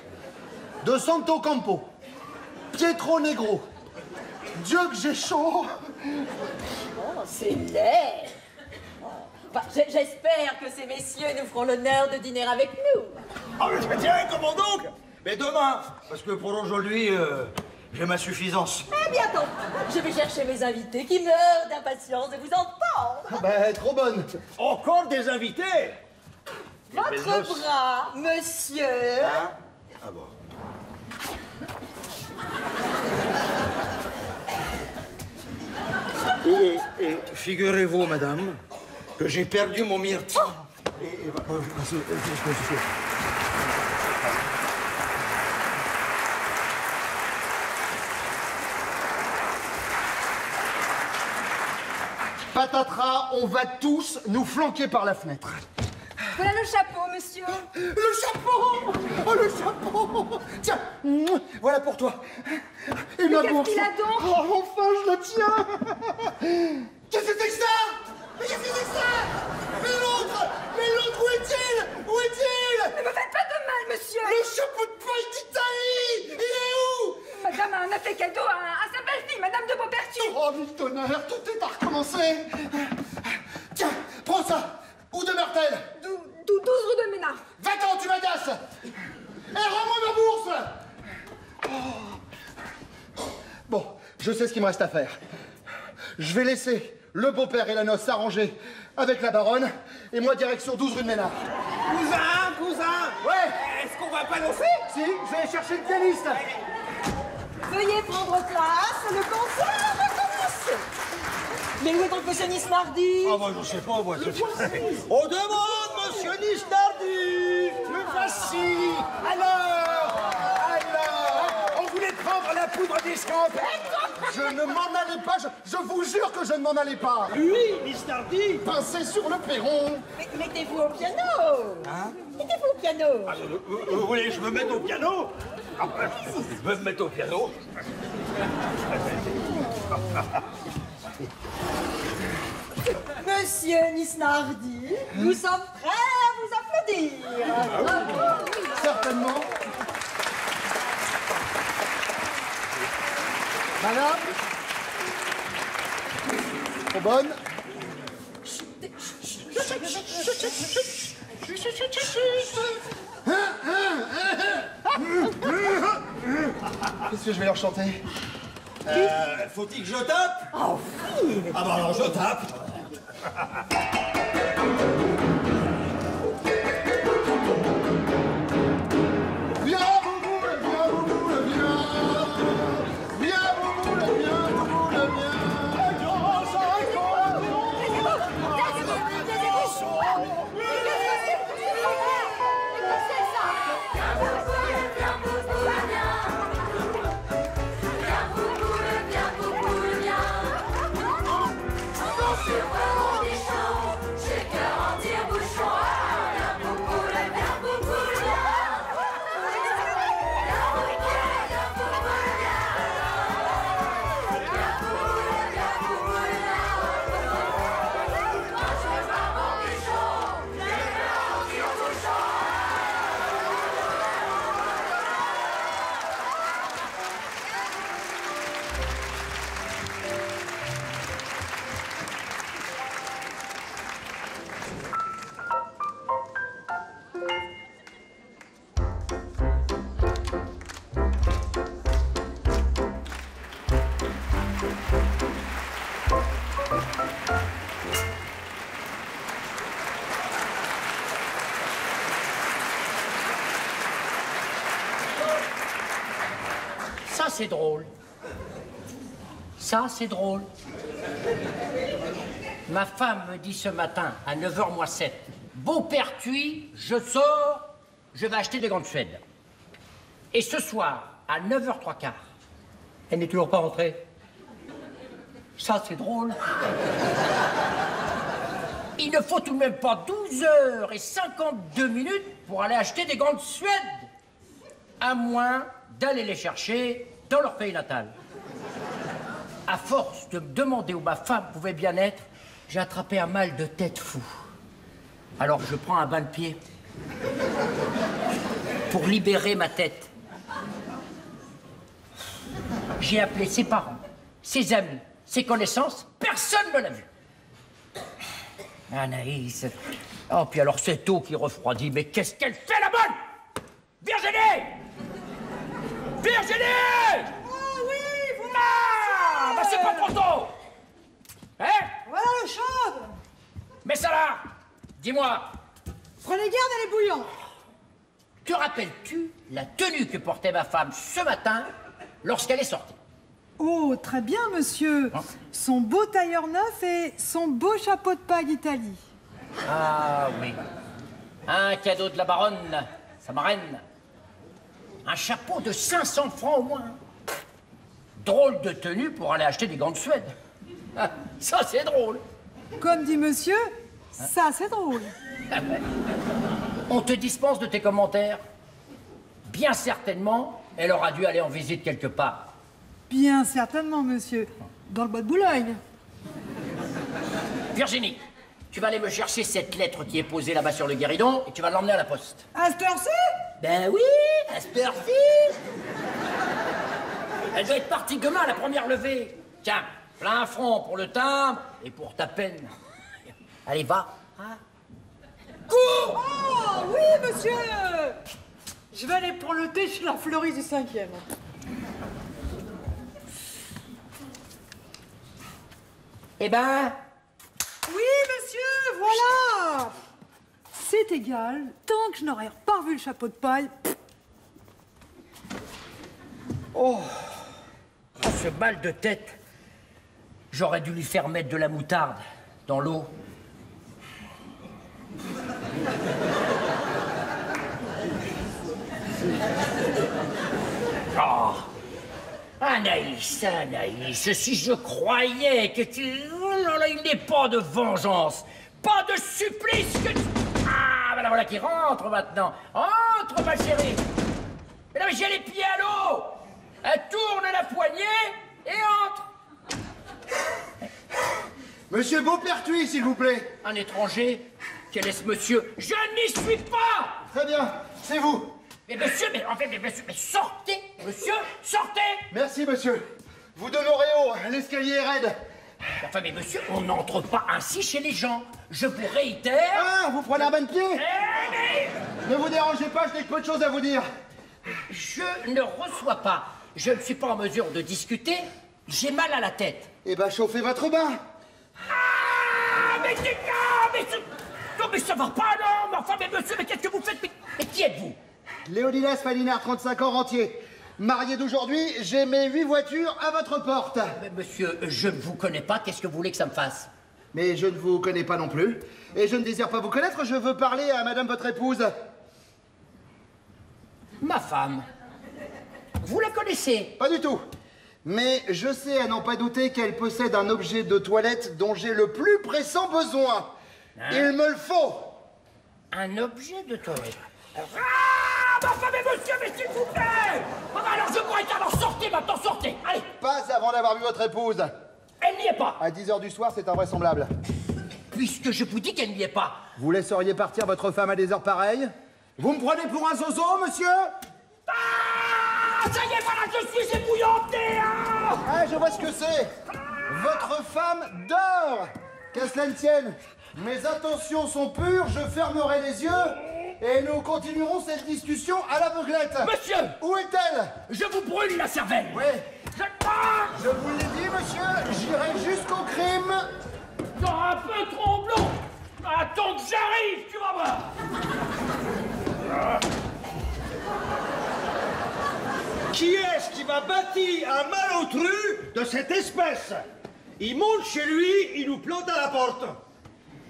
De Santo Campo. Pietro Negro. Dieu que j'ai chaud. Oh, c'est laid. Enfin, j'espère que ces messieurs nous feront l'honneur de dîner avec nous. Ah, mais tiens, comment donc? Mais demain, parce que pour aujourd'hui, j'ai ma suffisance. Eh bien, tant pis. Je vais chercher mes invités qui meurent d'impatience de vous entendre. Ben, trop bonne. Encore des invités? Votre bras, monsieur. Hein? Ah bon. Et figurez-vous, madame, que j'ai perdu mon myrte. Patatras, on va tous nous flanquer par la fenêtre. Voilà le chapeau, monsieur. Le chapeau! Oh, le chapeau! Tiens, voilà pour toi. Et ma bourse. Qu'est-ce qu'il a donc? Oh, enfin, je le tiens! Qu'est-ce que c'est que ça? Mais qu'est-ce que c'est que ça? Mais l'autre, où est-il? Où est-il? Ne me faites pas de mal, monsieur. Le chapeau de paille d'Italie! Il est où? Madame en a fait cadeau à sa belle-fille, Madame de Beaupertuis. Oh, mille tonnerres, tout est à recommencer. Tiens, prends ça. Où demeure-t-elle? 12 rue de Ménard. Va-t'en, tu m'agaces. Et rends-moi ma bourse. Oh, Je sais ce qu'il me reste à faire. Je vais laisser le beau-père et la noce s'arranger avec la baronne, et moi direction 12 rue de Ménard. Cousin Ouais. Est-ce qu'on va pas danser? Si, je vais aller chercher le pianiste. Veuillez prendre place, le concert va commencer. Mais où est donc monsieur Nisnardi? Ah, moi, je sais pas, moi. On demande monsieur Nisnardi. Le voici. Alors, on voulait prendre la poudre d'escampette. Je ne m'en allais pas, je vous jure que je ne m'en allais pas. Lui, Nisnardi. Pincé sur le perron. Mettez-vous au piano. Hein? Mettez-vous au piano. Vous voulez que je me mette au piano? Je vais me mettre au piano. Monsieur Nisnardi, nous sommes prêts à vous applaudir. Certainement. Madame? Trop bonne? Qu'est-ce que je vais leur chanter? Faut-il que je tape? Oh oui. Ah bah alors je tape. Viens, boubou, le bien, boubou, le bien. Viens, boubou, le bien, boubou, le bien. Ça, c'est drôle. Ça, c'est drôle. Ma femme me dit ce matin, à 9h moins 7, « Beau-père cuit, je sors, je vais acheter des gants de Suède. » Et ce soir, à 9h03, elle n'est toujours pas rentrée. Ça, c'est drôle. Il ne faut tout de même pas 12h52 pour aller acheter des gants de Suède. À moins d'aller les chercher dans leur pays natal. À force de me demander où ma femme pouvait bien être, j'ai attrapé un mal de tête fou. Alors je prends un bain de pied pour libérer ma tête. J'ai appelé ses parents, ses amis, ses connaissances, personne ne l'a vu. Anaïs. Oh, puis alors cette eau qui refroidit, mais qu'est-ce qu'elle fait la bonne? Virginie! Virginie! Oh oui, voilà! Ah, bah c'est pas trop tôt! Hein? Voilà le chaude! Mais ça là, dis-moi. Prenez garde, elle est bouillante. Te rappelles-tu la tenue que portait ma femme ce matin lorsqu'elle est sortie? Oh, très bien, monsieur. Son beau tailleur neuf et son beau chapeau de paille d'Italie. Ah oui. Un cadeau de la baronne, sa marraine. Un chapeau de 500 francs au moins. Drôle de tenue pour aller acheter des gants de Suède. Ça, c'est drôle. Comme dit monsieur, ça, c'est drôle. On te dispense de tes commentaires. Bien certainement, elle aura dû aller en visite quelque part. Bien certainement, monsieur. Dans le bois de Boulogne. Virginie, tu vas aller me chercher cette lettre qui est posée là-bas sur le guéridon et tu vas l'emmener à la poste. À cette heure-ci? Ben oui, à cette heure-ci. Elle doit être partie demain à la première levée. Tiens, plein front pour le timbre et pour ta peine. Allez, va. Hein? Cours! Oh, oui, monsieur! Je vais aller prendre le thé chez la fleuriste du 5e. Eh ben... Oui, monsieur, voilà. C'est égal, tant que je n'aurai pas revu le chapeau de paille. Oh, ce mal de tête. J'aurais dû lui faire mettre de la moutarde dans l'eau. Oh, Anaïs, Anaïs, si je croyais que tu... Oh là là, il n'est pas de vengeance, pas de supplice que tu... Ah, ben voilà qui rentre maintenant. Entre, ma chérie. Mais non, mais j'ai les pieds à l'eau. Elle tourne la poignée et entre. Monsieur Beaupertuis, s'il vous plaît. Un étranger? Quel est ce monsieur? Je n'y suis pas. Très bien, c'est vous. Mais monsieur, mais en fait, mais monsieur, mais sortez, monsieur, sortez. Merci, monsieur. Vous demeurez haut, l'escalier est raide. Enfin, mais monsieur, on n'entre pas ainsi chez les gens. Je vous réitère... Ah, vous prenez un bain de pied? Mais... Ne vous dérangez pas, je n'ai que peu de choses à vous dire. Je ne reçois pas. Je ne suis pas en mesure de discuter. J'ai mal à la tête. Eh ben, chauffez votre bain. Ah, mais c'est... Ah, mais c'est... Non, mais ça va pas, non. Mais enfin, mais monsieur, mais qu'est-ce que vous faites? Mais qui êtes-vous? Léonidas Falinard, 35 ans, rentier. Marié d'aujourd'hui, j'ai mes 8 voitures à votre porte. Mais monsieur, je ne vous connais pas. Qu'est-ce que vous voulez que ça me fasse? Mais je ne vous connais pas non plus. Et je ne désire pas vous connaître, je veux parler à madame votre épouse. Ma femme. Vous la connaissez? Pas du tout. Mais je sais à n'en pas douter qu'elle possède un objet de toilette dont j'ai le plus pressant besoin. Hein? Il me le faut. Un objet de toilette? Ah, ma femme et monsieur, mais s'il vous plaît! Ah, bah alors je crois alors sortez maintenant, sortez! Allez! Pas avant d'avoir vu votre épouse. Elle n'y est pas! À 10h du soir, c'est invraisemblable. Puisque je vous dis qu'elle n'y est pas. Vous laisseriez partir votre femme à des heures pareilles? Vous me prenez pour un zozo, monsieur? Ah, ça y est, voilà, je suis ébouillanté, hein! Ah, je vois ce que c'est. Votre femme dort. Qu'à cela ne tienne, mes intentions sont pures, je fermerai les yeux et nous continuerons cette discussion à l'aveuglette. Monsieur! Où est-elle? Je vous brûle la cervelle! Oui. Je vous l'ai dit, monsieur, j'irai jusqu'au crime. Dans un peu tremblant! Attends que j'arrive, tu vas voir! Qui est-ce qui m'a bâti un malotru de cette espèce? Il monte chez lui, il nous plante à la porte.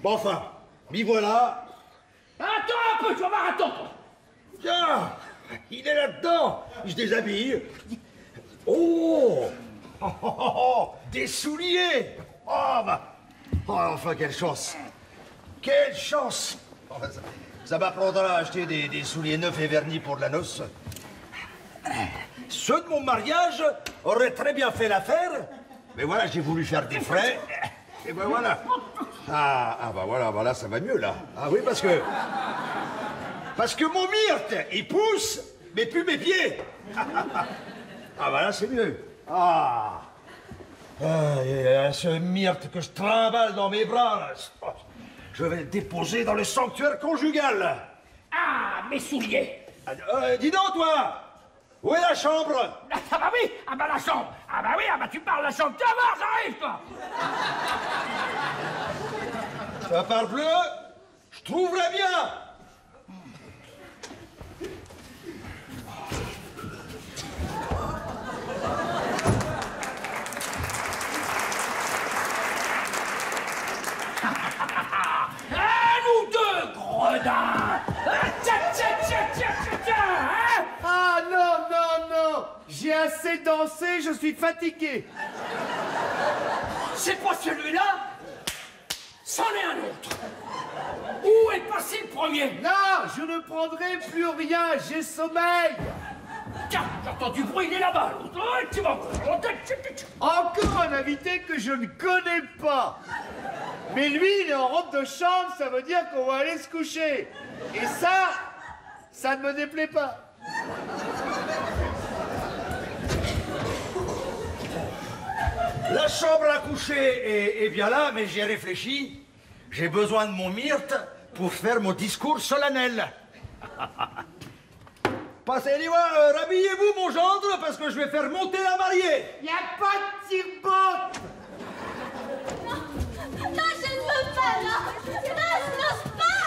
Bon, enfin, m'y voilà. Attends un peu, tu vas voir, attends! Tiens, il est là-dedans. Je déshabille. Oh, oh, oh, oh, des souliers. Oh, bah. Oh, enfin, quelle chance. Quelle chance. Oh, ça m'apprendra à acheter des souliers neufs et vernis pour de la noce. Ceux de mon mariage auraient très bien fait l'affaire, mais voilà, j'ai voulu faire des frais, et ben voilà. Ah bah voilà, voilà, ça va mieux là. Ah oui, parce que mon myrte, il pousse, mais plus mes pieds. Ah bah là, c'est mieux. Ah, ce myrte que je trimballe dans mes bras, là, je vais le déposer dans le sanctuaire conjugal. Ah, mes souliers! Dis donc, toi! Où est la chambre? Ah bah oui! Ah bah la chambre! Ah bah oui, ah bah tu parles de la chambre! Tiens, voir, j'arrive, toi! Ça parle bleu? Je trouverai bien! Nous deux, gredins! Ah non, non, non! J'ai assez dansé, je suis fatigué. C'est pas celui-là? C'en est un autre! Où est passé le premier? Non, je ne prendrai plus rien, j'ai sommeil. Tiens, j'entends du bruit, il est là-bas, l'autre. Oh, tu vas... Encore un invité que je ne connais pas. Mais lui, il est en robe de chambre, ça veut dire qu'on va aller se coucher. Et ça ne me déplaît pas. La chambre à coucher est bien là, mais j'ai réfléchi. J'ai besoin de mon myrte pour faire mon discours solennel. Passez, les voir, rhabillez-vous, mon gendre, parce que je vais faire monter la mariée. Y a pas de tire-botte.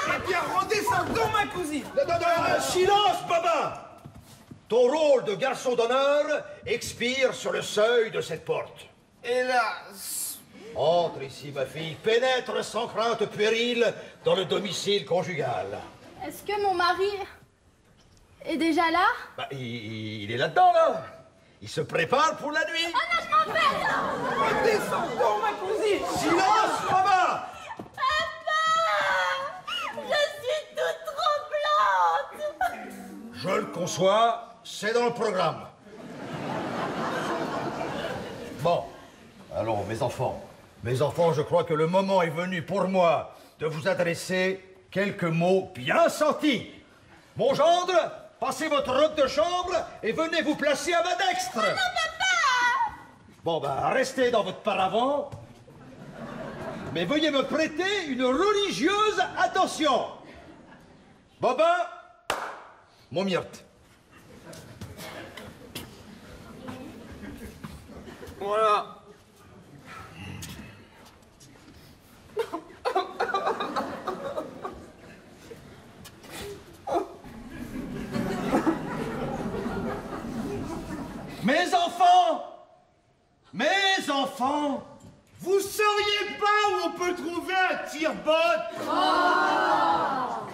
Eh bien, redescends donc, ma cousine. Silence, Baba! Ton rôle de garçon d'honneur expire sur le seuil de cette porte. Hélas. Entre ici, ma fille, pénètre sans crainte puérile dans le domicile conjugal. Est-ce que mon mari est déjà là? Bah, il est là-dedans, là. Il se prépare pour la nuit. Oh non, je m'en vais! Redescends donc, ma cousine. Silence, Baba! Papa! Je suis toute tremblante! Je le conçois, c'est dans le programme. Bon, allons, mes enfants. Mes enfants, je crois que le moment est venu pour moi de vous adresser quelques mots bien sentis. Mon gendre, passez votre robe de chambre et venez vous placer à ma dextre. Oh non, papa! Bon, ben, restez dans votre paravent. Mais veuillez me prêter une religieuse attention. Baba, mon myrte. Voilà. Mes enfants, vous sauriez pas où on peut trouver un tire-botte?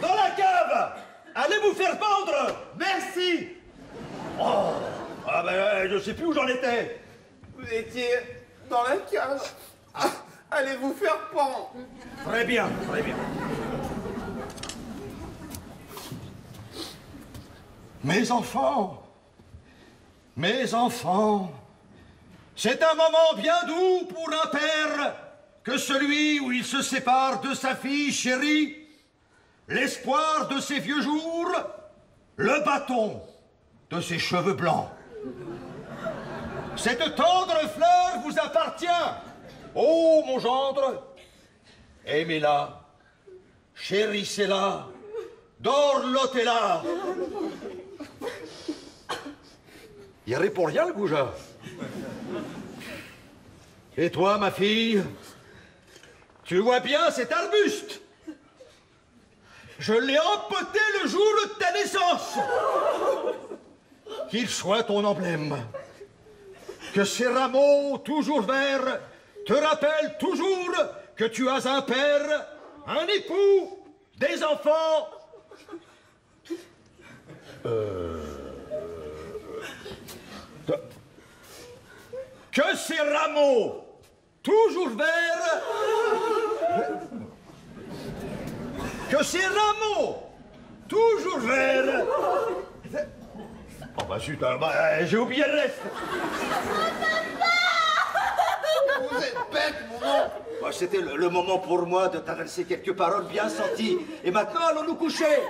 Dans la cave. Allez vous faire pendre. Merci. Oh, ah ben, je sais plus où j'en étais. Vous étiez dans la cave. Ah, allez vous faire pendre. Très bien, très bien. Mes enfants, c'est un moment bien doux pour un père que celui où il se sépare de sa fille chérie, l'espoir de ses vieux jours, le bâton de ses cheveux blancs. Cette tendre fleur vous appartient. Oh, mon gendre, aimez-la, chérissez-la, dorlotez-la. Il répond rien, le goujat. Et toi, ma fille, tu vois bien cet arbuste? Je l'ai empoté le jour de ta naissance. Qu'il soit ton emblème. Que ces rameaux toujours verts te rappellent toujours que tu as un père, un époux, des enfants. Que ces rameaux toujours verts, que ces rameaux toujours verts. Oh bah zut, j'ai oublié le reste. Vous êtes bête, mon oncle. Bah, c'était le moment pour moi de t'adresser quelques paroles bien senties. Et maintenant, allons nous coucher.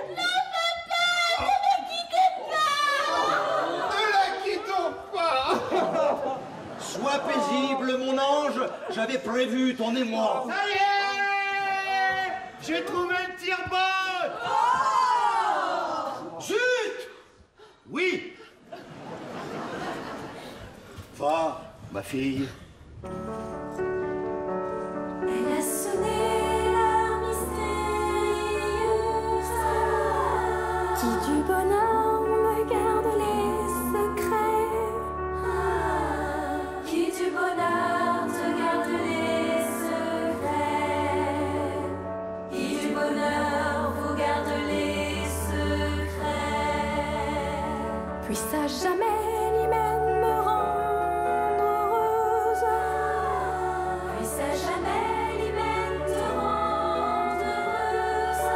Sois paisible, mon ange, j'avais prévu ton émoi. Ça y est, j'ai trouvé le tire-botte. Zut! Oui. Va, ma fille. Elle a sonné l'heure mystérieuse qui du bonheur me garde les secrets. Qui du bonheur te garde les secrets. Qui du bonheur vous garde les secrets. Puisse à jamais l'hymen me rendre heureuse. Puisse à jamais l'hymen te rendre heureuse.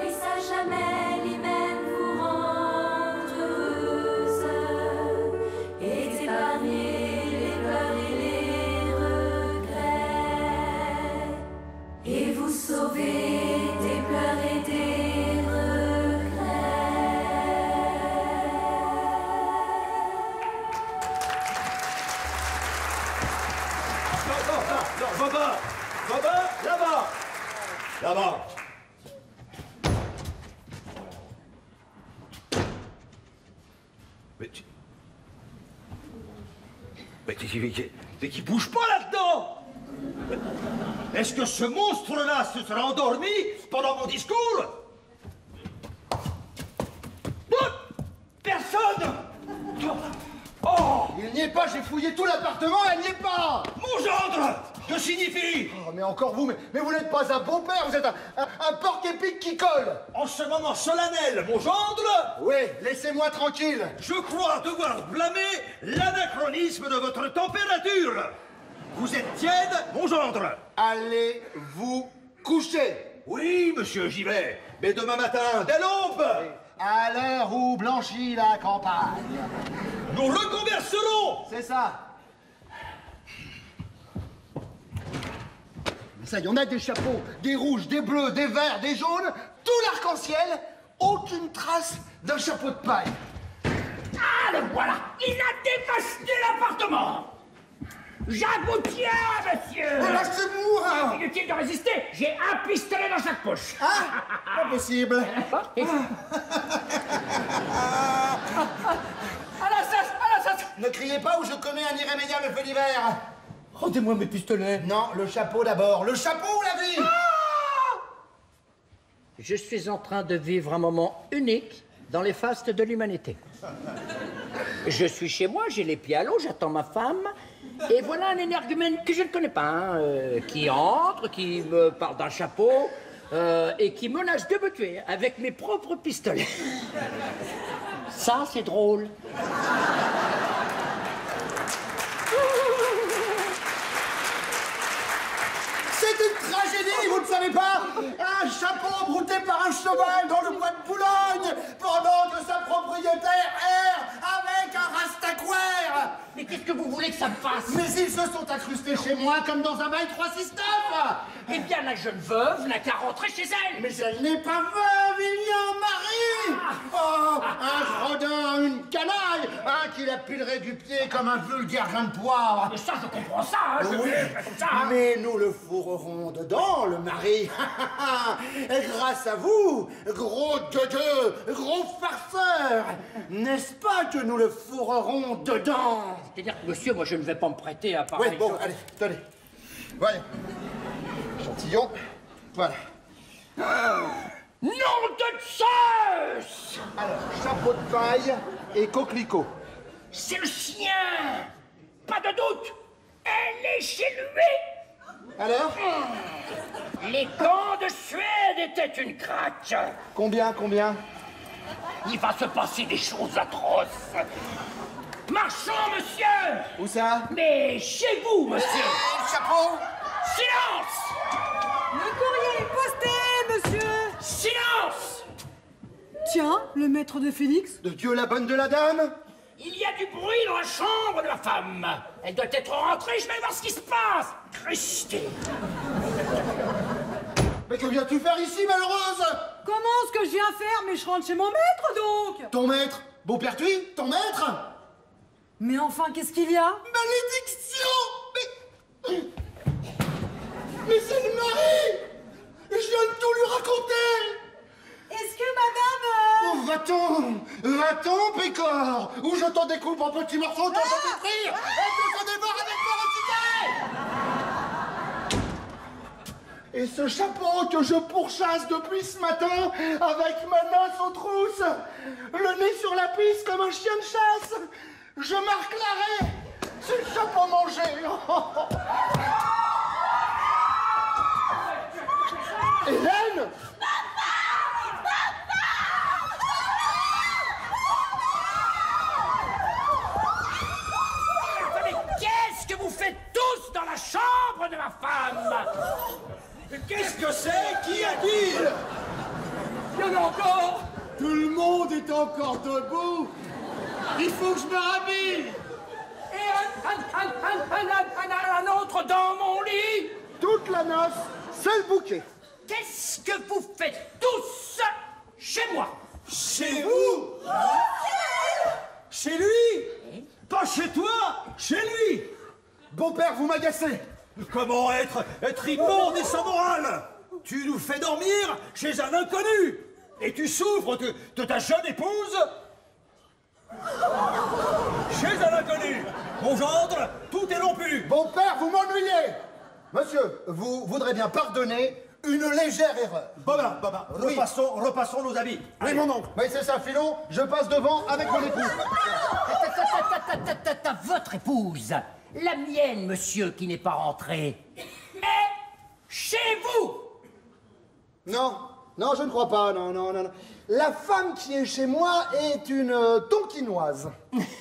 Puisse à jamais l'hymen vous rendre heureuse. Et t'épargner les pleurs et les regrets. Et vous sauver des pleurs et des Non, Baba, là-bas. Là-bas. Mais qui bouge pas là-dedans. Est-ce que ce monstre-là se sera endormi pendant mon discours? Personne! Oh! Il n'y est pas, j'ai fouillé tout l'appartement, elle n'y est pas! Mon gendre! Que signifie? Oh, mais encore vous, mais vous n'êtes pas un beau-père, vous êtes un porc-épic qui colle! En ce moment solennel, mon gendre? Oui, laissez-moi tranquille! Je crois devoir blâmer l'anachronisme de votre température! Vous êtes tiède, mon gendre? Allez vous coucher! Oui, monsieur, j'y vais, mais demain matin, dès l'aube! À l'heure où blanchit la campagne. Nous reconverserons! C'est ça. Ça, il y en a des chapeaux, des rouges, des bleus, des verts, des jaunes, tout l'arc-en-ciel, aucune trace d'un chapeau de paille. Ah, le voilà! Il a dévasté l'appartement! J'aboutiens, monsieur! Lâchez-moi! Inutile de résister, j'ai un pistolet dans chaque poche! Ah! Pas possible! Ne criez pas ou je commets un irrémédiable fait divers! Rendez-moi mes pistolets! Non, le chapeau d'abord! Le chapeau ou la vie? Je suis en train de vivre un moment unique dans les fastes de l'humanité. Je suis chez moi, j'ai les pieds à l'eau, j'attends ma femme, et voilà un énergumène que je ne connais pas, hein, qui entre, qui me parle d'un chapeau, et qui menace de me tuer avec mes propres pistolets. Ça, c'est drôle. C'est une tragédie, vous ne savez pas? Un chapeau brouté par un cheval dans le bois de Boulogne, pendant que sa propriétaire erre avec un rastaquaire. Mais qu'est-ce que vous voulez que ça me fasse? Mais ils se sont incrustés chez moi comme dans un bail 3-6-9. Eh bien, la jeune veuve n'a qu'à rentrer chez elle. Mais elle n'est pas veuve, il y a un mari. Oh, un gredin, une canaille, un qui la pilerait du pied comme un vulgaire grain de poire. Mais ça, je comprends ça, hein, Oui, comme ça, hein. mais nous le fourrerons dedans, le mari. Et grâce à vous, gros gueugueux, gros farceur, n'est-ce pas que nous le fourrerons dedans? C'est-à-dire que, monsieur, moi, je ne vais pas me prêter à parler. Oui, bon, allez, tenez. Voilà. Échantillon. Voilà. Nom de Zeus! Alors, chapeau de paille et coquelicot. C'est le sien! Pas de doute! Elle est chez lui! Alors? Les camps de Suède étaient une craque! Combien? Il va se passer des choses atroces! Marchons, monsieur! Où ça? Mais chez vous, monsieur! Chapeau! Silence! Le courrier est posté, monsieur! Silence! Tiens, le maître de Félix. De Dieu la bonne de la dame? Il y a du bruit dans la chambre de ma femme! Elle doit être rentrée, je vais voir ce qui se passe! Christé! Mais que viens-tu faire ici, malheureuse? Comment ce que je viens faire? Mais je rentre chez mon maître, donc! Ton maître? Beaupertuis? Ton maître? Mais enfin, qu'est-ce qu'il y a? Malédiction! Mais c'est le mari! Je viens de tout lui raconter! Est-ce que madame... Oh, va-t'en, Pécor! Ou je t'en découpe en petits morceaux, t'en fais frire, et tu t'en dévores avec ferocité! Et ce chapeau que je pourchasse depuis ce matin, avec ma noce aux trousses, le nez sur la piste comme un chien de chasse, je marque l'arrêt! C'est le chapeau mangé! Hélène! Mais qu'est-ce que vous faites tous dans la chambre de ma femme? Qu'est-ce que c'est? Qui a dit? Il y en a encore! Tout le monde est encore debout! Il faut que je me rhabille! Et un autre dans mon lit? Toute la noce, c'est le bouquet! Qu'est-ce que vous faites tous chez moi? Chez vous? Chez lui? Pas chez toi, chez lui! Beau-père, vous m'agacez! Comment être immonde et sans morale? Tu nous fais dormir chez un inconnu! Et tu souffres de ta jeune épouse? Chez un inconnu! Mon gendre, tout est rompu! Beau-père, vous m'ennuyez! Monsieur, vous voudrez bien pardonner une légère erreur. Bobin, repassons nos habits. Oui, mon oncle. Oui, c'est ça, Filon. Je passe devant avec mon épouse. Votre épouse, la mienne, monsieur, qui n'est pas rentrée, est chez vous. Non, je ne crois pas, non. La femme qui est chez moi est une tonkinoise.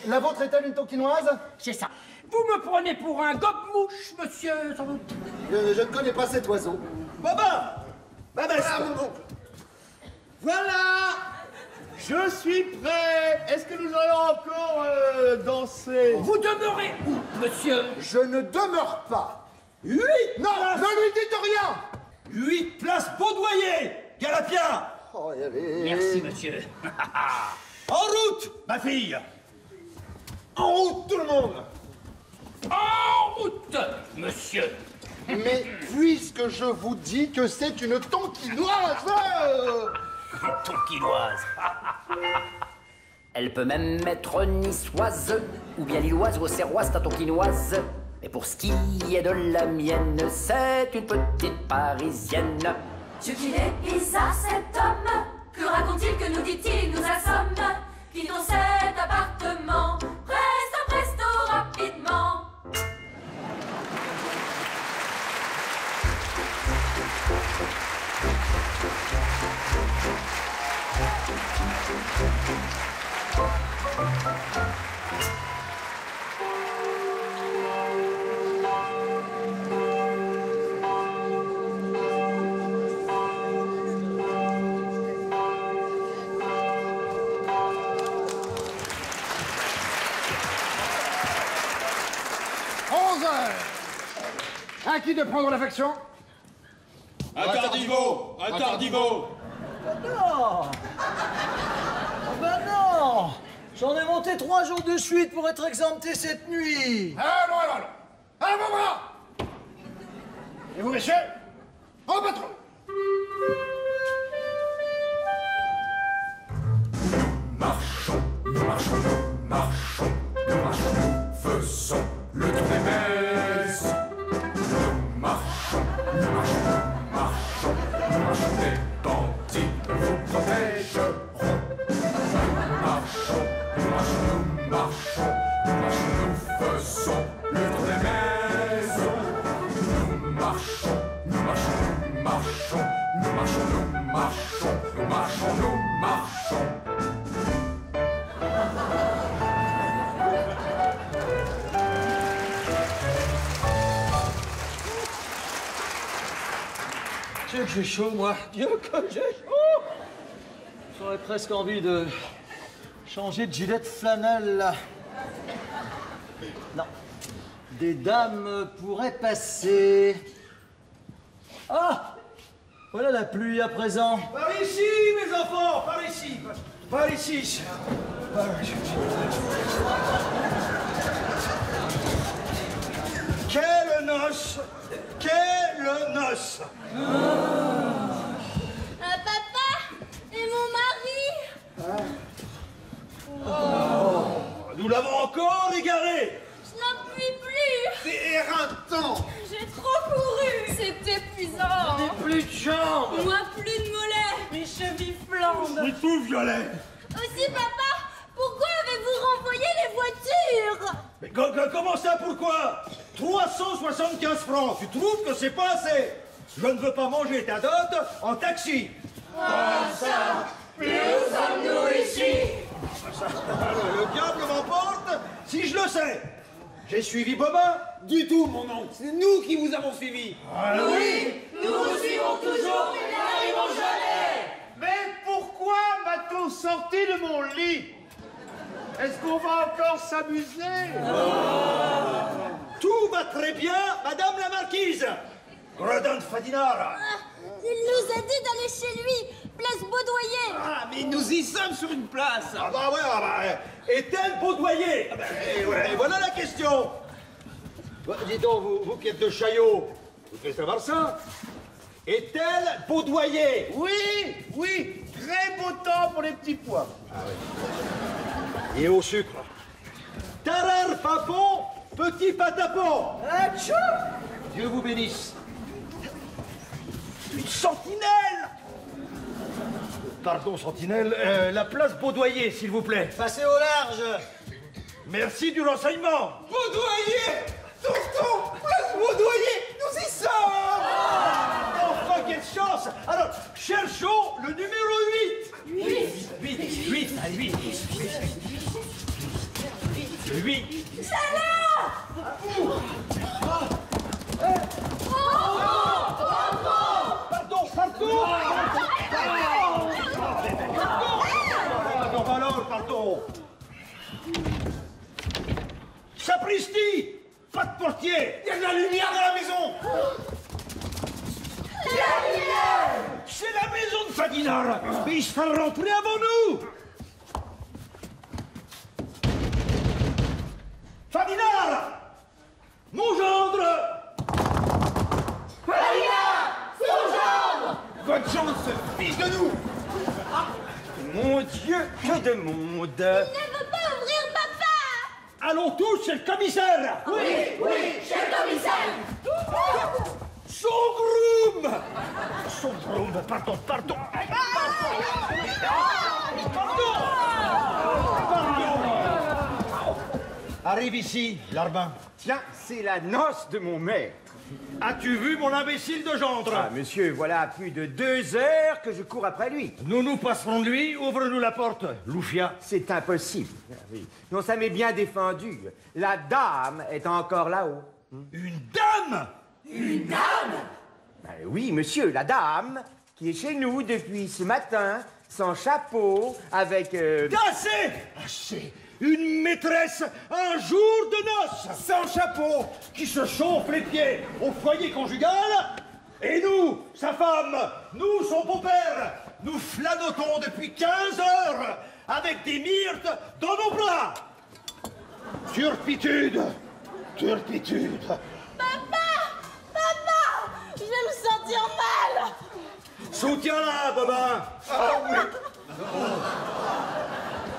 La vôtre est-elle une tonkinoise? C'est ça. Vous me prenez pour un gobe-mouche, monsieur, sans doute. Je ne connais pas cet oiseau. Voilà, je suis prêt. Est-ce que nous allons encore danser? Vous demeurez où, monsieur? Je ne demeure pas. 8 Non, places... ne lui dites rien. 8 places Baudoyer, Galapien. Oh, allez. Merci, monsieur. En route, ma fille. En route, tout le monde. En route, monsieur. Mais puisque je vous dis que c'est une tonkinoise... Tonkinoise. Elle peut même être niçoise, ou bien lilloise ou auxerroise, ta tonkinoise. Et pour ce qui est de la mienne, c'est une petite parisienne. Dieu qu'il est bizarre cet homme. Que raconte-t-il, que nous dit-il, nous assomme? Quittons cet appartement, presto, rapidement. À qui de prendre l'affection? Un Tardiveau. Non. Non. J'en ai monté 3 jours de suite pour être exempté cette nuit. Allons. Voilà. Et vous, messieurs? Au patron. Nous faisons le tour des messes. Nous marchons, des bandits vous protégeront. Nous marchons, nous faisons le tour des maisons. Nous marchons. Dieu que j'ai chaud, moi. Dieu que j'ai chaud. J'aurais presque envie de changer de gilet de flanelle, là. Non. Des dames pourraient passer. Ah! Voilà la pluie à présent. Par ici, mes enfants, par ici. Quelle noce! Papa et mon mari. Nous l'avons encore égaré. Je n'en puis plus. C'est éreintant. J'ai trop couru. C'est épuisant. Je n'ai plus de jambes. Moi, plus de mollets. Mes chevilles flambent. C'est tout violet. Aussi, papa, pourquoi avez-vous renvoyé les voitures? Mais comment ça, pourquoi? 375 francs, tu trouves que c'est pas assez? Je ne veux pas manger ta dot en taxi. Ça, plus sommes-nous ici. Le diable m'emporte si je le sais. J'ai suivi Bobin? Du tout, mon oncle. C'est nous qui vous avons suivi. Oui, nous vous suivons toujours, mais n'arrivons jamais. Mais pourquoi m'a-t-on sorti de mon lit? Est-ce qu'on va encore s'amuser? Tout va très bien, madame la marquise. Gredin de Fadinara. Il nous a dit d'aller chez lui, place Baudoyer. Ah, mais nous y sommes sur une place. Ah bah ouais, est-elle Baudoyer? Et voilà la question. Dis donc, vous qui êtes de Chaillot, vous devez savoir ça. Est-elle Baudoyer? Oui, très beau temps pour les petits pois. Ah oui. Et au sucre. Tarar papon, petit patapon. Atchou! Dieu vous bénisse. Une sentinelle! Pardon, sentinelle, la place Baudoyer, s'il vous plaît. Passez au large. Merci du renseignement. Baudoyer! Tonton, place Baudoyer, nous y sommes! Enfin, quelle chance! Alors, cherchons le numéro 8. 8. Allez, 8. C'est là! Pardon. Sapristi! Pas de portier! Il y a de la lumière dans la maison! La lumière! C'est la maison de Fadinard! Mais il sera rentré avant nous! Fadinard! Mon gendre! Fadinard! Son gendre! Votre gendre se fiche de nous! Ah, mon Dieu, que de monde! Il ne veut pas ouvrir, papa! Allons tous chez le commissaire! Oui, chez le commissaire! Son groom, pardon. Arrive ici, Larbin. Tiens, c'est la noce de mon maître. As-tu vu mon imbécile de gendre? Ah, monsieur, voilà plus de 2 heures que je cours après lui. Nous passerons de lui, ouvre-nous la porte, Loufia. C'est impossible. Oui. Non, ça m'est bien défendu. La dame est encore là-haut. Une dame? Une dame? Ben oui, monsieur, la dame qui est chez nous depuis ce matin, sans chapeau, avec... Assez! Une maîtresse, un jour de noces, sans chapeau, qui se chauffe les pieds au foyer conjugal, et nous, sa femme, nous, son beau-père, nous flânotons depuis 15 heures avec des myrtes dans nos plats. Turpitude! Papa! Je vais me sentir mal! Soutiens-la, Bobin!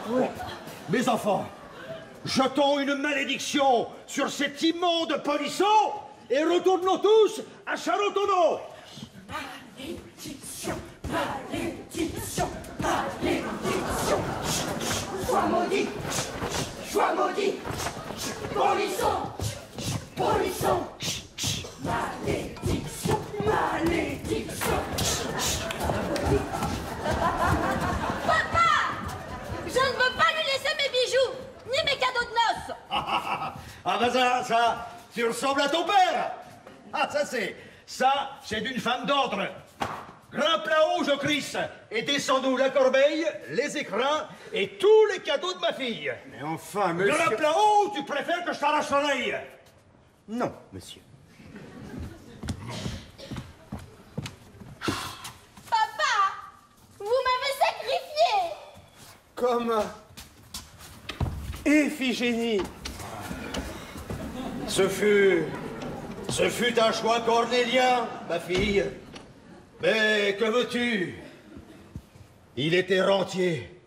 Oui. Mes enfants, jetons une malédiction sur cet immonde polisson et retournons tous à Charentonneau. Malédiction! Sois maudit! Polisson! Malédiction! Papa! Je ne veux pas lui laisser mes bijoux, ni mes cadeaux de noces. Ah bah ça, tu ressembles à ton père. Ah ça c'est d'une femme d'ordre. Grimpe là-haut, Jocris, et descends-nous la corbeille, les écrins et tous les cadeaux de ma fille. Mais enfin, monsieur... Grimpe là-haut, tu préfères que je t'arrache l'oreille? Non, monsieur. Papa, vous m'avez sacrifié. Comme Iphigénie. Ce fut un choix cornélien, ma fille. Mais que veux-tu? Il était rentier.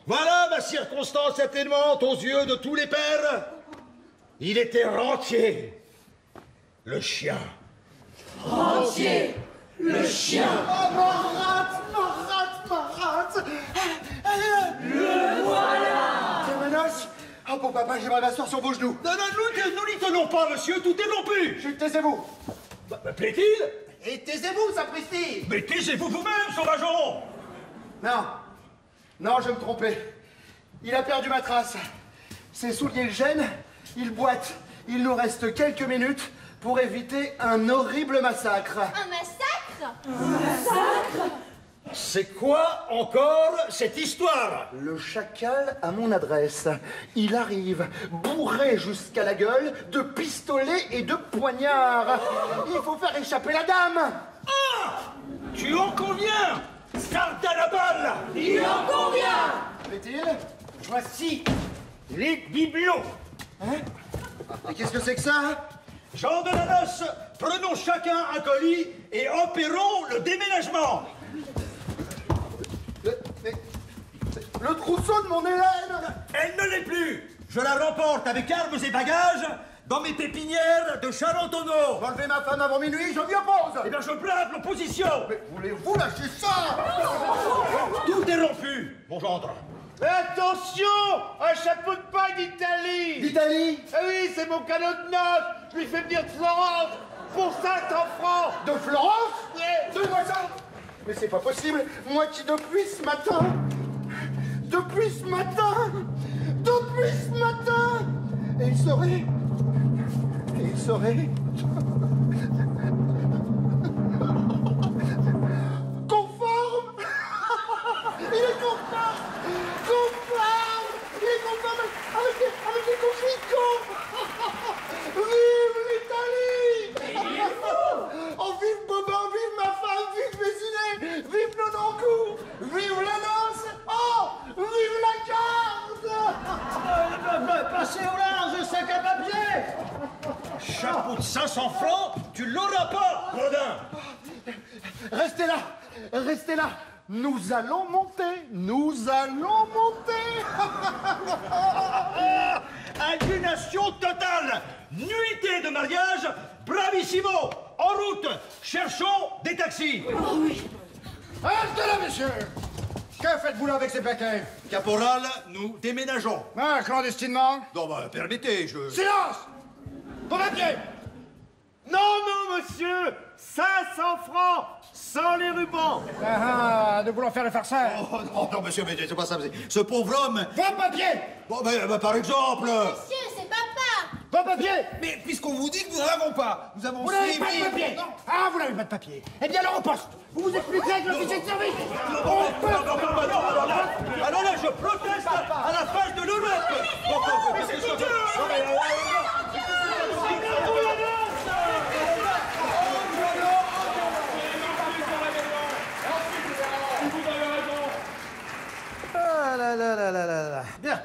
Voilà ma circonstance atténuante aux yeux de tous les pères. Il était rentier. Le chien. Rentier, le chien. Oh, Marat! Le voilà. C'est Manos? Oh, bon papa, j'aimerais m'asseoir sur vos genoux. Non, nous n'y tenons pas, monsieur, tout est rompu. Taisez-vous. Plaît-il? Et taisez-vous, sapristi. Mais taisez-vous vous-même, sauvageon. Non, je me trompais. Il a perdu ma trace. Ses souliers le gênent, il boite. Il nous reste quelques minutes pour éviter un horrible massacre. Un massacre? Un massacre? C'est quoi encore cette histoire? Le chacal a mon adresse. Il arrive, bourré jusqu'à la gueule, de pistolets et de poignards. Il faut faire échapper la dame. Ah! Tu en conviens? Sarde à la balle! Il en convient! Plaît-il? Voici les bibelots. Hein? Et qu'est-ce que c'est que ça? Jean de la Noce, prenons chacun un colis et opérons le déménagement. Le trousseau de mon Hélène! Elle ne l'est plus. Je la remporte avec armes et bagages dans mes pépinières de Charentonneau. Enlevez ma femme avant minuit, je m'y oppose. Eh bien, je brave l'opposition. Mais voulez-vous lâcher ça? Tout est rompu, mon gendre. Attention, un chapeau de paille d'Italie. D'Italie? Ah oui, c'est mon cadeau de noces. Je lui fais venir de Florence pour 500 francs. De Florence? Ouais. Donne-moi ça. Mais c'est pas possible. Moi qui depuis ce matin, et il serait conforme. Il est conforme avec les confidences. Vive l'Italie. Oh, vive Bobin, vive ma femme, vive Vésiné, vive Nonancourt, vive la noce. Oh, vive la garde. Passez au large, sac à papier. Chapeau de 500 francs, tu l'auras pas, Gredin. Restez là. Nous allons monter. Indignation totale. Nuitée de mariage, bravissimo. En route, cherchons des taxis. Restez là, monsieur. Que faites-vous là avec ces paquets? Caporal, nous déménageons. Ah, clandestinement? Non, bah, permettez, je... Silence! Ton papier! Non, monsieur, 500 francs, sans les rubans. De vouloir faire le farceur. Oh, non, monsieur, mais c'est pas ça. Ce pauvre homme... Vos papiers! Bon, bah, par exemple... Monsieur, c'est papa. Vos papiers! Mais puisqu'on vous dit que nous n'avons pas, nous avons Vous n'avez pas de papier! Non. Ah, vous n'avez pas de papier. Eh bien, alors au poste. Vous vous expliquez avec l'officier de service. Alors là, je proteste à la face de l'Europe. Ah là là là là là là. Bien.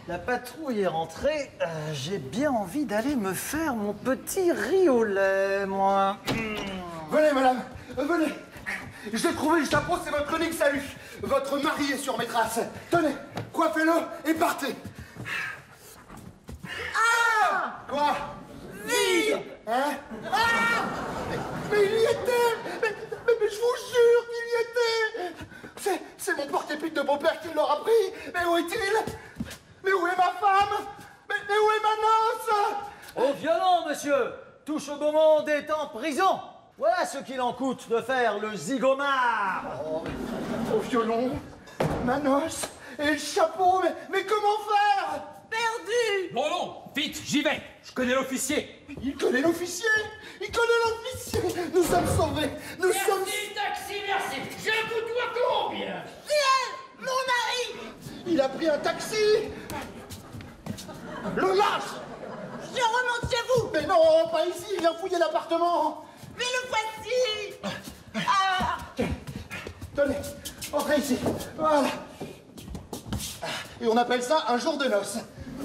La patrouille est rentrée. J'ai bien envie d'aller me faire mon petit riz au lait, moi. Venez, madame, venez. J'ai trouvé le chapeau, c'est votre unique salut. Votre mari est sur mes traces. Tenez, coiffez-le et partez. Ah! Quoi? Vide. Hein? Ah! Mais il y était! Mais je vous jure qu'il y était! C'est mon porte-épine de beau-père qui l'aura pris! Mais où est-il? Mais où est ma femme? Mais où est ma noce? Au violon, monsieur! Touche au beau monde est en prison! Voilà ce qu'il en coûte de faire le zigomard! Au violon, ma noce et le chapeau, mais comment faire? Perdu! Bon, non, vite, j'y vais. Je connais l'officier. Il connaît l'officier! Il connaît l'officier! Nous sommes sauvés! Nous sommes... Merci, taxi, merci. Je vous dois combien? Ciel, mon mari. Il a pris un taxi! Le lâche! Je remonte chez vous. Mais non, pas ici, il vient fouiller l'appartement! Mais le voici. Ah. Tenez, entrez ici. Voilà. Et on appelle ça un jour de noces.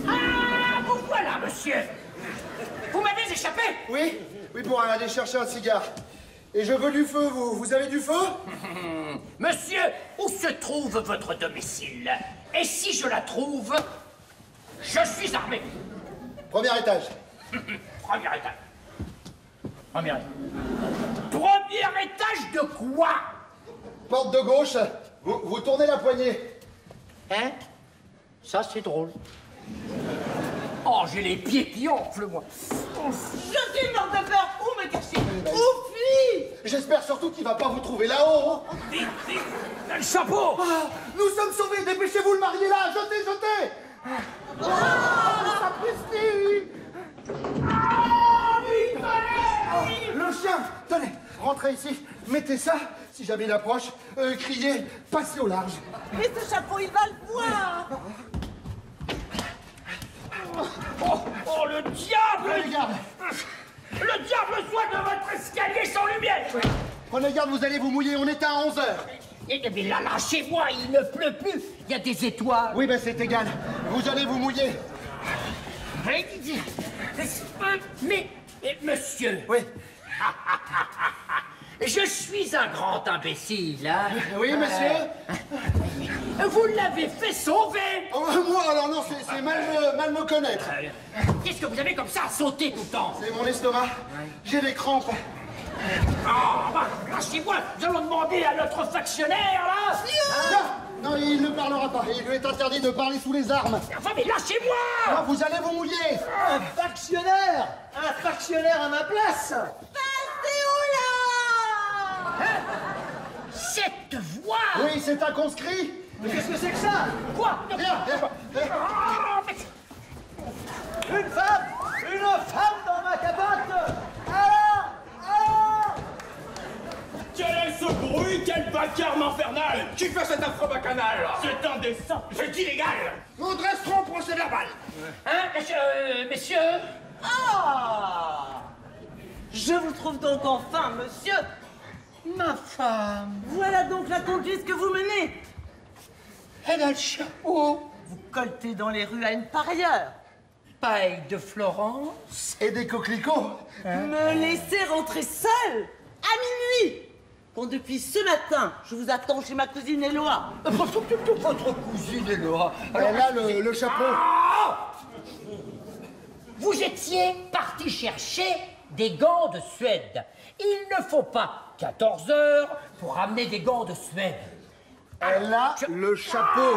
Ah, vous voilà, monsieur. Vous m'avez échappé? Oui, pour aller chercher un cigare. Et je veux du feu, vous avez du feu? Monsieur, où se trouve votre domicile? Et si je la trouve, je suis armé. Premier étage. Premier étage. Premier étage. Premier étage de quoi? Porte de gauche, vous tournez la poignée. Hein? Ça, c'est drôle. Oh, j'ai les pieds qui enflent, moi. Je suis mort de peur. Où me cacher? Où fuis? J'espère surtout qu'il va pas vous trouver là-haut. Vite, vite. Le chapeau. Ah, nous sommes sauvés, dépêchez-vous, le marié là. Jetez. Sapristi. Le chien. Tenez, rentrez ici. Mettez ça. Si jamais il approche, criez, passez au large. Mais ce chapeau, il va le voir. Oh, le diable! Prenez garde. Le diable soit de votre escalier sans lumière! Prenez garde, vous allez vous mouiller, on est à 11h. Eh bien là, lâchez-moi, il ne pleut plus. Il y a des étoiles. Oui, ben c'est égal. Vous allez vous mouiller. Mais, monsieur... Oui. Je suis un grand imbécile, hein. Oui, monsieur. Vous l'avez fait sauver. Oh, moi, alors non, c'est mal me connaître. Qu'est-ce que vous avez comme ça à sauter tout le temps? C'est mon estomac. J'ai des crampes. Ah, bah, lâchez-moi. Nous allons demander à notre factionnaire, là. Non, il ne parlera pas. Il lui est interdit de parler sous les armes. Enfin, mais lâchez-moi. Non, vous allez vous mouiller. Un factionnaire à ma place. Cette voix. Oui, c'est un conscrit. Mais qu'est-ce que c'est que ça? Quoi? Viens. Une femme dans ma capote. Alors Quel est ce bruit? Quel vacarme infernal? Qui fait cet affreux bacchanal? C'est indécent, c'est illégal. Nous dresserons procès verbal. Hein, messieurs? Ah! Je vous trouve donc enfin, monsieur. Ma femme. Voilà donc la conduite que vous menez. Elle a le chapeau. Vous colletez dans les rues à une parieur. Paille de Florence. Et des coquelicots. Me laisser rentrer seule à minuit. Quand depuis ce matin, je vous attends chez ma cousine Éloi. Votre cousine Éloi. Elle a le chapeau. Vous étiez parti chercher des gants de Suède. Il ne faut pas 14 heures pour amener des gants de Suède. Elle a le chapeau.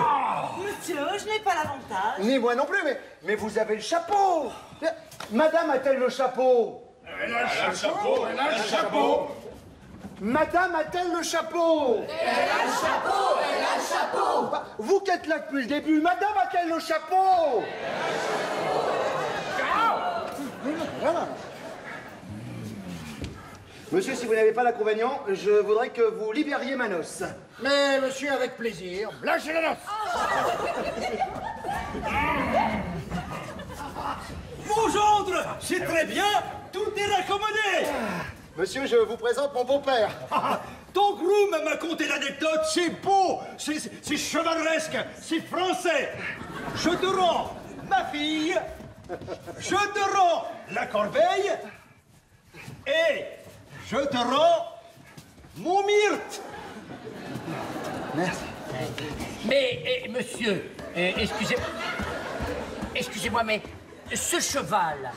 Monsieur, je n'ai pas l'avantage. Ni moi non plus, mais vous avez le chapeau. Madame a-t-elle le chapeau? Elle a le chapeau, elle a le chapeau. Madame a-t-elle le chapeau? Elle a le chapeau, elle a le chapeau. Vous qui êtes là depuis le début, madame a-t-elle le chapeau? Voilà. Monsieur, si vous n'avez pas l'inconvénient, je voudrais que vous libériez ma noce. Mais monsieur, avec plaisir. Lâchez la noce. Mon gendre, c'est très bien, tout est raccommodé. Monsieur, je vous présente mon beau-père. Ton groom m'a conté l'anecdote, c'est beau, c'est chevaleresque, c'est français. Je te rends ma fille, je te rends la corbeille et je te rends mon myrte. Merci. Mais, monsieur, excusez-moi, mais ce cheval,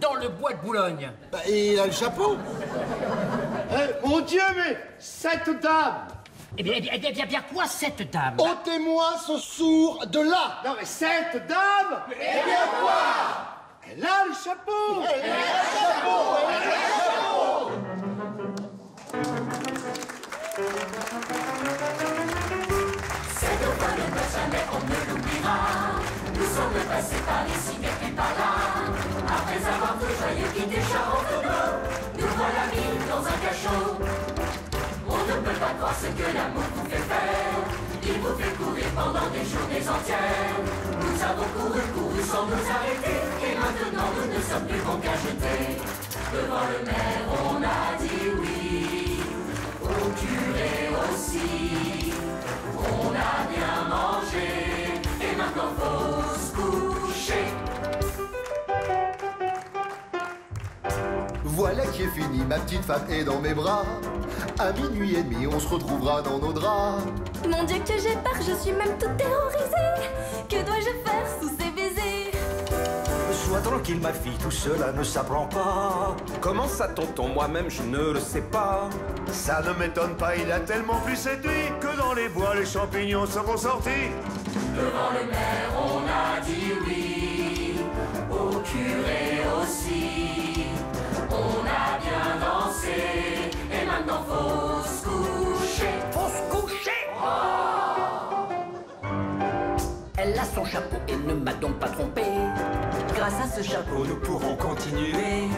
dans le bois de Boulogne... Bah, il a le chapeau. Mon Dieu, mais cette dame. Eh bien, quoi, cette dame? Ôtez-moi ce sourd de là. Non, mais cette dame. Eh bien quoi? Elle a le chapeau. Elle a le chapeau, elle a le chapeau. Cette voix ne meurt jamais, on ne l'oubliera. Nous sommes passés par ici, mais plus par là. Après avoir tout joyeux quitté Charentonneau, nous voilà mis dans un cachot. On ne peut pas croire ce que l'amour vous fait faire. Il vous fait courir pendant des journées entières. Nous avons couru sans nous arrêter. Et maintenant nous ne sommes plus bons qu'à jeter. Devant le maire on a dit oui. Au curé aussi. On a bien mangé. Et maintenant faut se coucher. Voilà qui est fini, ma petite femme est dans mes bras. À minuit et demi, on se retrouvera dans nos draps. Mon Dieu que j'ai peur, je suis même toute terrorisée. Que dois-je faire sous ces baisers? Sois tranquille ma fille, tout cela ne s'apprend pas. Comment ça tonton, moi-même je ne le sais pas. Ça ne m'étonne pas, il a tellement plu cette nuit que dans les bois les champignons seront sortis. Devant le maire on a dit oui. Au curé aussi. On a bien dansé. Et maintenant faut se coucher. Faut se coucher. Elle a son chapeau et ne m'a donc pas trompé. Grâce à ce chapeau, nous pourrons continuer.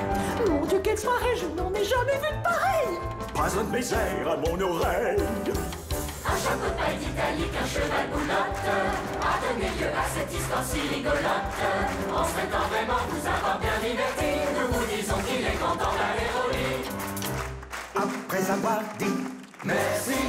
Mon Dieu, quelle soirée, je n'en ai jamais vu de pareil. Pas un baiser à mon oreille. Un chapeau de paille d'Italie qu'un cheval boulotte a donné lieu à cette histoire si rigolote. En souhaitant vraiment vous avoir bien diverti, nous vous disons qu'il est content d'aller au lit. Après avoir dit merci.